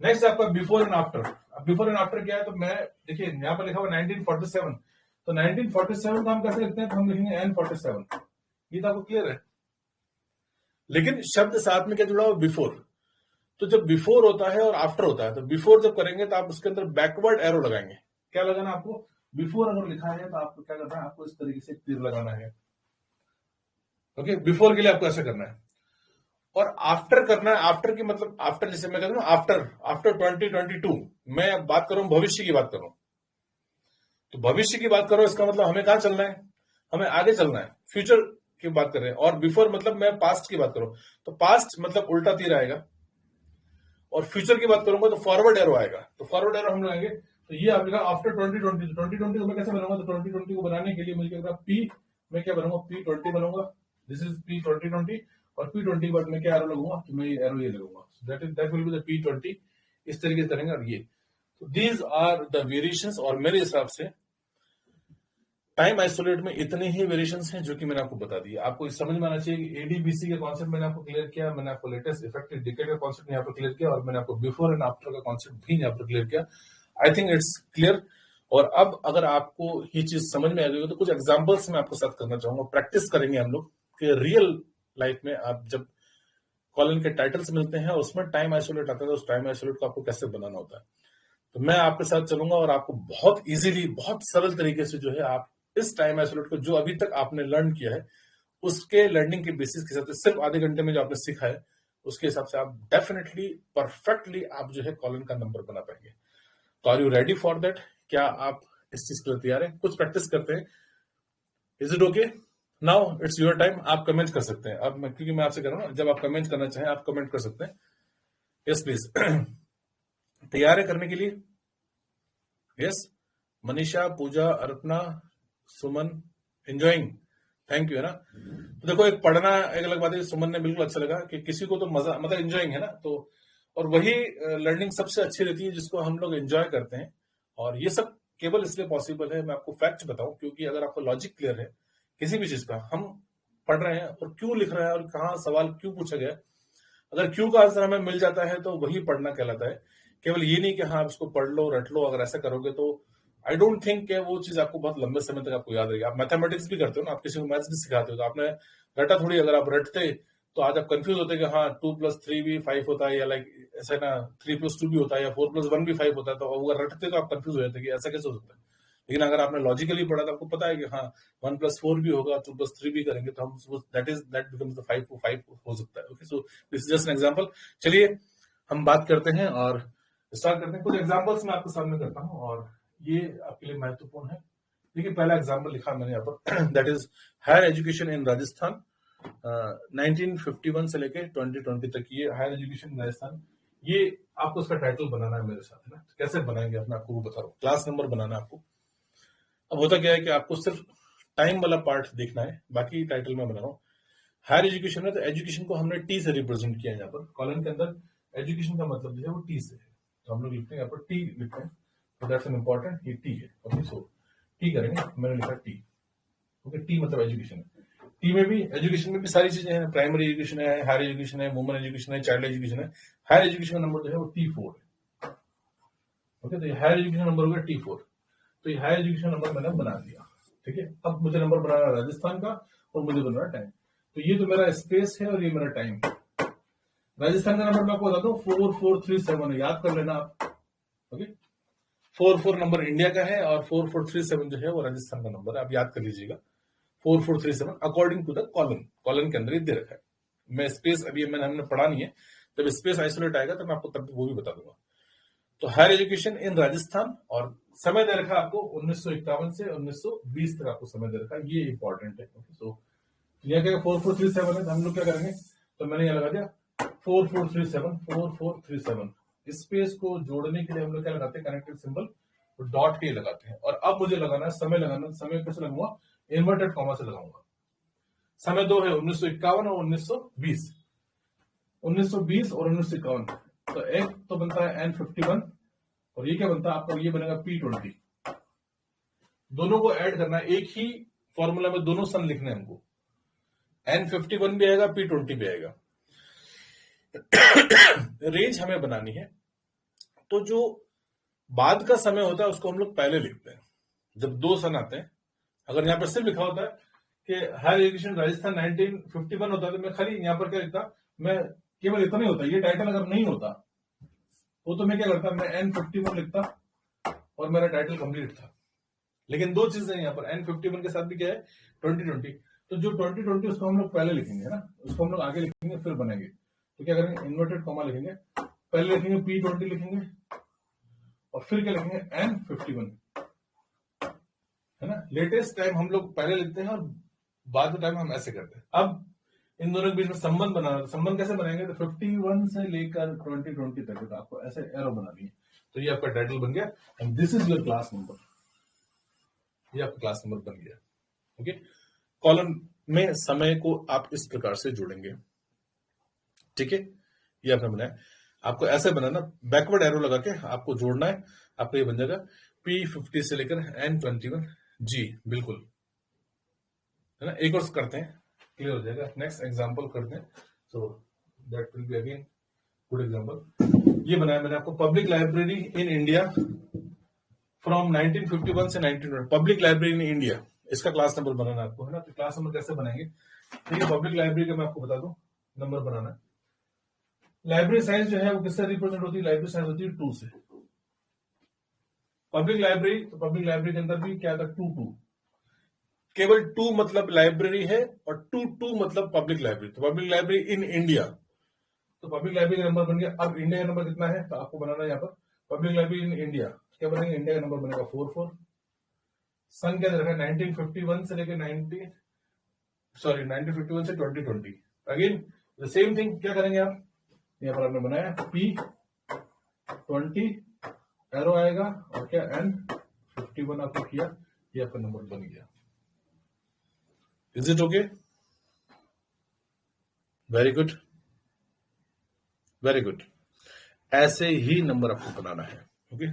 नेक्स्ट आपका बिफोर एंड आफ्टर। अब बिफोर एंड आफ्टर क्या है? तो मैं देखिए यहाँ पर लिखा हुआ 1947, तो 1947 को हम कैसे लिखते हैं? तो हम लिखेंगे N47। ये तो आपको क्लियर है, लेकिन शब्द साथ में क्या जुड़ा हुआ? बिफोर। तो जब बिफोर होता है और आफ्टर होता है, तो बिफोर जब करेंगे तो आप उसके अंदर बैकवर्ड एरो लगाएंगे। क्या लगाना आपको? बिफोर अगर लिखा है तो आपको क्या करना है? आपको इस तरीके से तीर लगाना है। ओके, बिफोर के लिए आपको ऐसा करना है, और आफ्टर करना है। आफ्टर की मतलब आफ्टर, जैसे मैं कहता हूँ आफ्टर 2022, मैं बात कर रहा हूं भविष्य की बात कर रहा हूं। तो भविष्य की बात करो, इसका मतलब हमें कहां चलना है? हमें आगे चलना है, फ्यूचर की बात कर रहे हैं। और बिफोर मतलब मैं पास्ट की बात करूं, तो पास्ट मतलब उल्टा तीर आएगा, और फ्यूचर की बात करूंगा तो फॉरवर्ड एरो आएगा। तो फॉरवर्ड एरो हम लगाएंगे। तो ये आप लिखा आफ्टर 2020, 2020 को मैं कैसे बनाऊंगा? तो 2020 को बनाने के लिए मुझे क्या करना? पी, मैं क्या बनाऊंगा? P20 बनाऊंगा। दिस इज P2020, और P20 के बाद मैं क्या एरो लगूंगा? तो मैं एरो ये लगूंगा, that will be the P20। इस तरीके से करेंगे। और ये, तो दीज आर द वेरिएशंस, और मेरे हिसाब से टाइम आइसोलेट में इतने ही वेरिएशंस हैं जो कि मैंने आपको बता दिया। आपको समझ में आना चाहिए कि ADBC का कॉन्सेप्ट मैंने आपको क्लियर किया, मैंने आपको लेटेस्ट इफेक्टिव डिकेड का कॉन्सेप्ट यहाँ पर क्लियर किया, और मैंने आपको बिफोर एंड आफ्टर का कॉन्सेप्ट भी यहाँ पर क्लियर किया। आई थिंक इट्स क्लियर। और अब अगर आपको ये चीज समझ में आ गई हो, तो कुछ एग्जाम्पल्स मैं आपके साथ करना चाहूंगा, प्रैक्टिस करेंगे हम लोग कि रियल लाइफ में आप जब कॉलन के टाइटल्स मिलते हैं उसमें टाइम आइसोलेट आता है, तो उस टाइम आइसोलेट को आपको कैसे बनाना होता है। तो मैं आपके साथ चलूंगा, और आपको बहुत इजीली, बहुत सरल तरीके से जो है आप इस टाइम आइसोलेट को, जो अभी तक आपने लर्न किया है, उसके लर्निंग के बेसिस के हिसाब से सिर्फ आधे घंटे में जो आपने सीखा है, उसके हिसाब से आप डेफिनेटली परफेक्टली आप जो है कॉलन का नंबर बना पाएंगे। तो are you ready for that? क्या आप इस चीज के लिए तैयार है? कुछ प्रैक्टिस करते हैं। Is it okay? Now it's your time. आप कमेंट कर सकते हैं। अब क्योंकि मैं आपसे कह रहा हूं ना, जब आप कमेंट करना चाहें आप कमेंट कर सकते हैं। Yes please. तैयार है करने के लिए? Yes. Manisha, Puja, Arpana, Suman, enjoying, thank you, है ना। तो देखो, एक पढ़ना एक अलग बात है। सुमन ने बिल्कुल अच्छा लगा कि किसी को तो मजा, मतलब एंजॉइंग है ना, तो और वही लर्निंग सबसे अच्छी रहती है जिसको हम लोग एंजॉय करते हैं। और ये सब केवल इसलिए पॉसिबल है, मैं आपको फैक्ट बताऊं, क्योंकि अगर आपको लॉजिक क्लियर है किसी भी चीज का, हम पढ़ रहे हैं और क्यों लिख रहे हैं और कहाँ सवाल क्यों पूछा गया, अगर क्यों का आंसर हमें मिल जाता है तो वही पढ़ना कहलाता है। केवल ये नहीं कि हाँ आप इसको पढ़ लो रट लो, अगर ऐसा करोगे तो आई डोंट थिंक कि वो चीज आपको बहुत लंबे समय तक आपको याद रहेगी। आप मैथमेटिक्स भी करते हो ना, आप किसी को मैथ्स भी सिखाते हो, तो आपने रटा थोड़ी, अगर आप रटते तो आज आप कंफ्यूज होते कि हाँ 2+3 भी 5 होता है, या लाइक ऐसा ना 3+2 भी होता है, या 4+1 भी 5 होता है, तो अगर रटते तो आप कंफ्यूज हो जाते कि ऐसा कैसे हो सकता है। लेकिन अगर आपने लॉजिकली पढ़ा तो आपको पता है कि हाँ 1+4 भी होगा, 2+3 भी करेंगे तो हम दैट बिकम्स द 5 हो सकता है। Okay, so this is just an example. चलिए हम बात करते हैं और स्टार्ट करते हैं। कुछ एग्जांपल्स मैं आपके सामने करता हूं और ये आपके लिए महत्वपूर्ण है। देखिए पहला एग्जांपल लिखा मैंने यहाँ पर, that is higher education in Rajasthan 1951 से लेकर 2020 तक। ये हायर एजुकेशन इन राजस्थान, ये आपको उसका टाइटल बनाना है मेरे साथ, है ना। कैसे बनाएंगे अपने आपको वो बता रहा हूँ, क्लास नंबर बनाना है आपको। अब होता क्या है कि आपको सिर्फ टाइम वाला पार्ट देखना है, बाकी टाइटल में बना रहा हूँ। हायर एजुकेशन है तो एजुकेशन को हमने टी से रिप्रेजेंट किया है यहाँ पर कॉलम के अंदर। एजुकेशन का मतलब जो है वो टी से है, तो हम लोग लिखते हैं यहाँ पर टी लिखते हैं, तो दैट्स एन इंपॉर्टेंट, ये टी है। ओके, सो टी करेंगे, मैंने लिखा टी। ओके, टी मतलब एजुकेशन है। टी में भी, एजुकेशन में भी सारी चीजें हैं, प्राइमरी एजुकेशन है, हायर एजुकेशन है, वुमेन एजुकेशन है, चाइल्ड एजुकेशन है। हायर एजुकेशन का नंबर जो है वो T4 है। ओके, तो ये हायर एजुकेशन नंबर हो गया T4। तो ये हायर एजुकेशन नंबर मैंने बना दिया, ठीक है। अब मुझे नंबर बनाना है राजस्थान का और मुझे बनाना टाइम। तो ये तो मेरा स्पेस है और ये मेरा टाइम है। राजस्थान का नंबर मैं आपको बता दूं 4437 है, याद कर लेना आप। ओके, 44 नंबर इंडिया का है और 4437 जो है वो राजस्थान का नंबर है, आप याद कर लीजिएगा। 4437 according to the column, column के अंदर ये दे रखा है। मैं स्पेस अभी हमने पढ़ा नहीं है, जब स्पेस आइसोलेट आएगा तो मैं आपको तब वो भी बता दूंगा। तो हायर एजुकेशन इन राजस्थान, और समय दे रखा है आपको 1951 से 1920 तक आपको समय दे रखा है, ये इंपॉर्टेंट है। सो यहाँ क्या 4437 है, तो हम लोग क्या करेंगे, तो मैंने यहाँ लगा दिया 4437। स्पेस को जोड़ने के लिए हम लोग क्या लगाते हैं, कनेक्टेड सिंबल, तो डॉट के लगाते हैं। और अब मुझे लगाना है समय, लगाना समय कैसे लगाऊंगा, इन्वर्टेड कॉमा से लगाऊंगा। समय दो है 1951 और 1920, 1920 और 1951। तो एक तो बनता है N51 और ये क्या बनता है आपका, ये बनेगा P20। दोनों को ऐड करना है, एक ही फॉर्मूला में दोनों सन लिखने हैं हमको। N51 भी आएगा, P20 भी आएगा। रेंज हमें बनानी है, तो जो बाद का समय होता है उसको हम लोग पहले लिखते हैं जब दो सन आते हैं। अगर यहाँ पर सिर्फ लिखा होता है कि हायर एजुकेशन राजस्थान 1951 होता है, तो मैं खाली यहाँ पर क्या लिखता, मैं केवल इतना ही होता, ये टाइटल अगर नहीं होता वो तो मैं क्या करता, मैं N51 लिखता और मेरा टाइटल कंप्लीट था। लेकिन दो चीजें यहाँ पर, N51 के साथ भी क्या है 2020, तो जो 2020 उसको हम लोग पहले लिखेंगे ना, उसको हम लोग आगे लिखेंगे फिर बनाएंगे। तो क्या करेंगे, इन्वर्टेड कॉमा लिखेंगे, पहले लिखेंगे P20 लिखेंगे और फिर क्या लिखेंगे N51, है ना। लेटेस्ट टाइम हम लोग पहले लिखते हैं और बाद का टाइम हम ऐसे करते हैं। अब इन दोनों के बीच में संबंध बनाना, संबंध कैसे बनाएंगे, तो 51 से लेकर 2020 तक आपको ऐसे एरो बनानी है। तो ये आपका टाइटल बन गया and this is your class number, ये आपका क्लास नंबर बन गया। ओके, कॉलम में समय को आप इस प्रकार से जोड़ेंगे, ठीक है। ये आपने बनाया, आपको ऐसे बनाना, बैकवर्ड एरो लगा के आपको जोड़ना है। आपको ये बन जाएगा P50 से लेकर N21, जी बिल्कुल, है ना। एक और करते हैं, क्लियर हो जाएगा। नेक्स्ट एग्जांपल करते हैं, so that will be again good example. ये बनाया मैंने आपको, public library in India from 1951 से 1920, पब्लिक लाइब्रेरी इन इंडिया, इसका क्लास नंबर बनाना है आपको, है ना। तो क्लास नंबर कैसे बनाएंगे, ठीक है। पब्लिक लाइब्रेरी का मैं आपको बता दूं नंबर बनाना है। लाइब्रेरी साइज जो है वो किससे रिप्रेजेंट होती है, लाइब्रेरी साइज होती है 2 से। पब्लिक लाइब्रेरी, तो पब्लिक लाइब्रेरी के अंदर भी क्या था 2 केवल 2 मतलब लाइब्रेरी है और 2 मतलब पब्लिक लाइब्रेरी। तो पब्लिक लाइब्रेरी इन इंडिया, तो पब्लिक लाइब्रेरी का नंबर बन गया। अब इंडिया का नंबर कितना है, तो आपको बनाना है यहाँ पर पब्लिक लाइब्रेरी इन इंडिया, क्या बनेगा, इंडिया का नंबर बनेगा 44। सन क्या रखा है 1951 से लेकर 1951 से 2020। अगेन द सेम थिंग, क्या करेंगे आप, यहाँ पर आपने बनाया P20 एरो आएगा और क्या N51 आपको किया, ये आपका नंबर बन गया। Is it okay, very good, very good. ऐसे ही नंबर आपको बनाना है। Okay,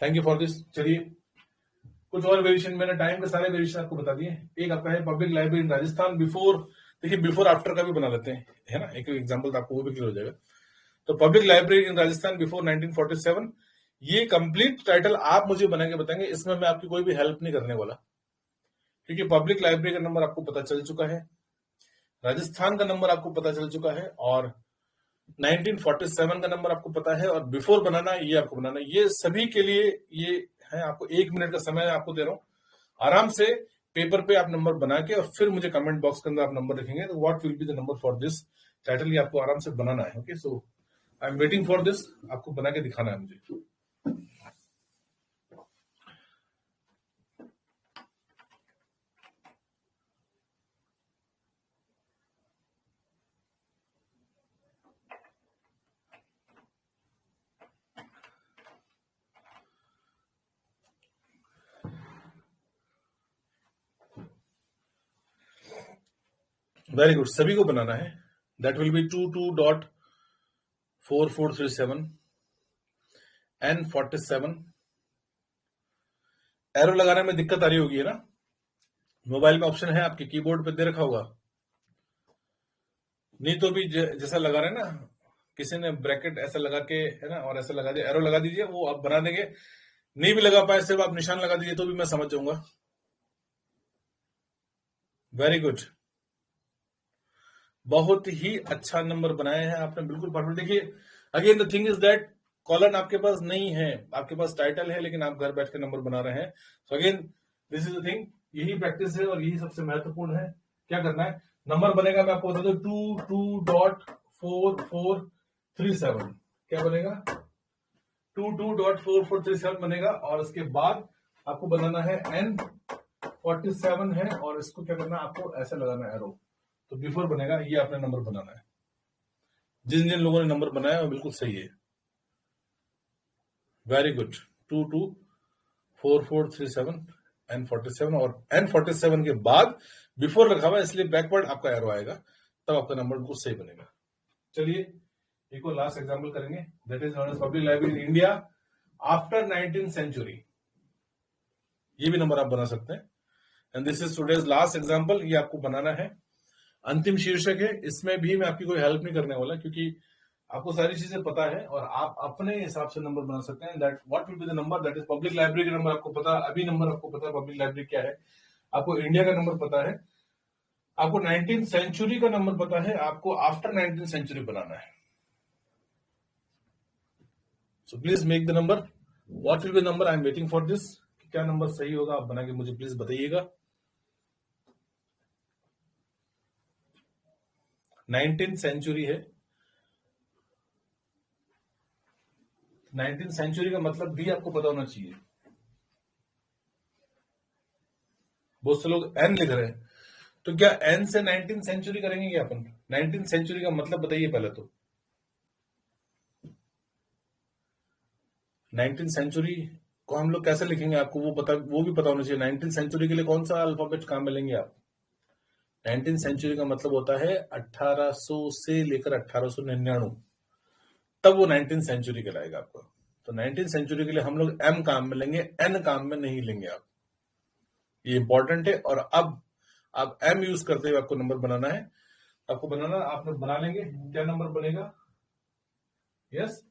thank you for this. चलिए कुछ और वेरिएशन, मैंने टाइम के सारे वेरिएशन आपको बता दिए। एक आपका है पब्लिक लाइब्रेरी इन राजस्थान बिफोर, देखिए बिफोर आफ्टर का भी बना लेते हैं, है ना। एक एग्जांपल आपको वो भी क्लियर हो जाएगा। तो पब्लिक लाइब्रेरी इन राजस्थान बिफोर 1947, ये कंप्लीट टाइटल आप मुझे बना के बताएंगे, इसमें मैं आपकी कोई भी हेल्प नहीं करने वाला, क्योंकि पब्लिक लाइब्रेरी का नंबर आपको पता चल चुका है, राजस्थान का नंबर आपको पता चल चुका है, और 1947 का नंबर आपको पता है, और बिफोर बनाना ये आपको बनाना है। ये सभी के लिए ये है, आपको 1 मिनट का समय आपको दे रहा हूं, आराम से पेपर पे आप नंबर बना के और फिर मुझे कमेंट बॉक्स के अंदर आप नंबर लिखेंगे, तो what will be the number for this title, ये आपको आराम से बनाना है। Okay, so I am waiting for this, आपको बना के दिखाना है मुझे। वेरी गुड, सभी को बनाना है। That will B 22.4437 N47। Arrow लगाने में दिक्कत आ रही होगी, है ना? मोबाइल में ऑप्शन है आपके कीबोर्ड पे दे रखा होगा, नहीं तो भी जैसा लगा रहे हैं ना, किसी ने ब्रैकेट ऐसा लगा के, है ना, और ऐसा लगा दिया, एरो लगा दीजिए, वो आप बना देंगे। नहीं भी लगा पाए, सिर्फ आप निशान लगा दीजिए तो भी मैं समझ जाऊंगा। वेरी गुड, बहुत ही अच्छा नंबर बनाया है आपने, बिल्कुल परफेक्ट। देखिए, again the thing is that colon आपके पास नहीं है, आपके पास टाइटल है, लेकिन आप घर बैठ के नंबर बना रहे हैं। So again this is the thing, यही प्रैक्टिस है और यही सबसे महत्वपूर्ण है। क्या करना है, नंबर बनेगा, मैं आपको बता दूं, 22.4437। क्या बनेगा? 22.4437 बनेगा, और उसके बाद आपको बनाना है N47 है, और इसको क्या करना है, आपको ऐसे लगाना है एरो, तो बिफोर बनेगा, ये आपने नंबर बनाना है। जिन जिन लोगों ने नंबर बनाया वो बिल्कुल सही है, वेरी गुड। 224437 N47, और N47 के बाद बिफोर रखा हुआ है, इसलिए बैकवर्ड आपका एरो आएगा, तब आपका नंबर बिल्कुल सही बनेगा। चलिए एक और लास्ट एग्जांपल करेंगे, that is known as public library in India after 19th century. ये भी नंबर आप बना सकते हैं, and this is today's last example, ये आपको बनाना है। अंतिम शीर्षक है, इसमें भी मैं आपकी कोई हेल्प नहीं करने वाला, क्योंकि आपको सारी चीजें पता है और आप अपने हिसाब से नंबर बना सकते हैं। That what will be the number, that is public library का नंबर आपको पता, अभी नंबर आपको पता है पब्लिक लाइब्रेरी क्या है, आपको इंडिया का नंबर पता है, आपको 19th सेंचुरी का नंबर पता है, आपको आफ्टर 19th सेंचुरी बनाना है। So please make the number, what will be number, I am waiting for this. क्या नंबर सही होगा आप बना के मुझे प्लीज बताइएगा। 19th सेंचुरी है, 19th सेंचुरी का मतलब भी आपको पता होना चाहिए। बहुत से लोग एन लिख रहे हैं, तो क्या एन से 19th सेंचुरी करेंगे क्या अपन? 19th सेंचुरी का मतलब बताइए पहले तो। 19th सेंचुरी को हम लोग कैसे लिखेंगे, आपको वो पता, वो भी पता होना चाहिए। 19th सेंचुरी के लिए कौन सा अल्फाबेट कहां मिलेंगे आप? 19th सेंचुरी का मतलब होता है 1800 से लेकर 1899, तब वो 19th सेंचुरी कहलाएगा आपको। तो 19th सेंचुरी के लिए हम लोग एम काम में लेंगे, एन काम में नहीं लेंगे आप, ये इंपॉर्टेंट है। और अब आप एम यूज करते हुए आपको नंबर बनाना है, आपको बनाना, आपने बना लेंगे। क्या नंबर बनेगा? Yes,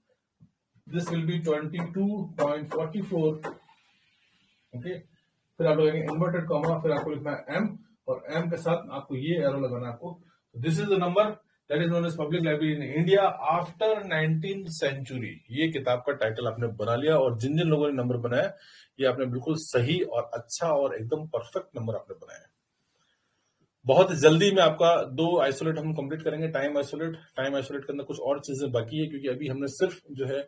this will be 22.44। Okay, फिर आप लोग इन्वर्टेड कॉमा, फिर आपको लिखना है एम, और एम के साथ आपको ये एरो लगाना है आपको। This is the number that is known as public library in India after 19th century. ये किताब का टाइटल आपने बना लिया, और जिन जिन लोगों ने नंबर बनाया, ये आपने बिल्कुल सही और अच्छा और एकदम परफेक्ट नंबर आपने बनाया। बहुत जल्दी में आपका 2 आइसोलेट हम कंप्लीट करेंगे, टाइम आइसोलेट के अंदर कुछ और चीजें बाकी है, क्योंकि अभी हमने सिर्फ जो है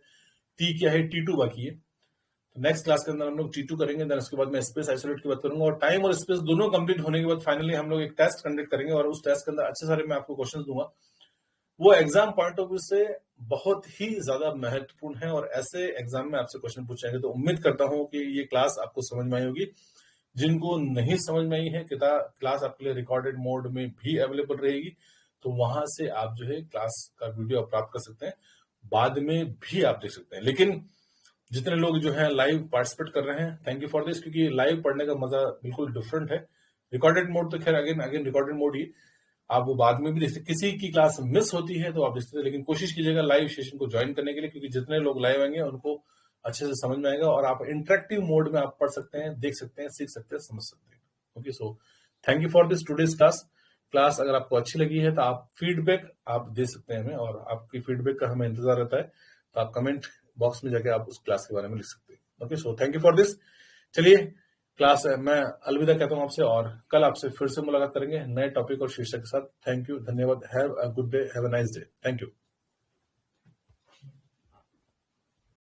टी किया है, T2 बाकी है। तो नेक्स्ट क्लास के अंदर हम लोग T2 करेंगे, देन उसके बाद मैं स्पेस आइसोलेट की बात करूंगा, और टाइम और स्पेस दोनों कंप्लीट होने के बाद फाइनली हम लोग एक टेस्ट कंडक्ट करेंगे, और उस टेस्ट के अंदर अच्छे सारे मैं आपको क्वेश्चन दूंगा। वो एग्जाम पॉइंट ऑफ व्यू से बहुत ही ज्यादा महत्वपूर्ण है, और ऐसे एग्जाम में आपसे क्वेश्चन पूछे जाएंगे। तो उम्मीद करता हूं कि ये क्लास आपको समझ में आई होगी। जिनको नहीं समझ में आई है, क्लास आपके लिए रिकॉर्डेड मोड में भी अवेलेबल रहेगी, तो वहां से आप जो है क्लास का वीडियो आप प्राप्त कर सकते हैं, बाद में भी आप देख सकते हैं। लेकिन जितने लोग जो है लाइव पार्टिसिपेट कर रहे हैं, थैंक यू फॉर दिस, क्योंकि लाइव पढ़ने का मजा बिल्कुल डिफरेंट है। रिकॉर्डेड मोड तो खैर अगेन रिकॉर्डेड मोड ही, आप वो बाद में भी देख सकते। किसी की क्लास मिस होती है तो आप देख सकते हैं, लेकिन कोशिश कीजिएगा लाइव सेशन को ज्वाइन करने के लिए, क्योंकि जितने लोग लाइव आएंगे उनको अच्छे से समझ में आएगा और आप इंटरेक्टिव मोड में आप पढ़ सकते हैं, देख सकते हैं, सीख सकते हैं, समझ सकते हैं। Okay, so thank you for this today's class अगर आपको अच्छी लगी है तो आप फीडबैक आप दे सकते हैं हमें, और आपकी फीडबैक का हमें इंतजार रहता है, तो आप कमेंट बॉक्स में जाके आप उस क्लास के बारे में लिख सकते हैं। Okay, so thank you for this. चलिए क्लास मैं अलविदा कहता हूं आपसे, और कल आपसे फिर से मुलाकात करेंगे नए टॉपिक और शीर्षक के साथ। थैंक यू, धन्यवाद। Have a good day, have a nice day. Thank you.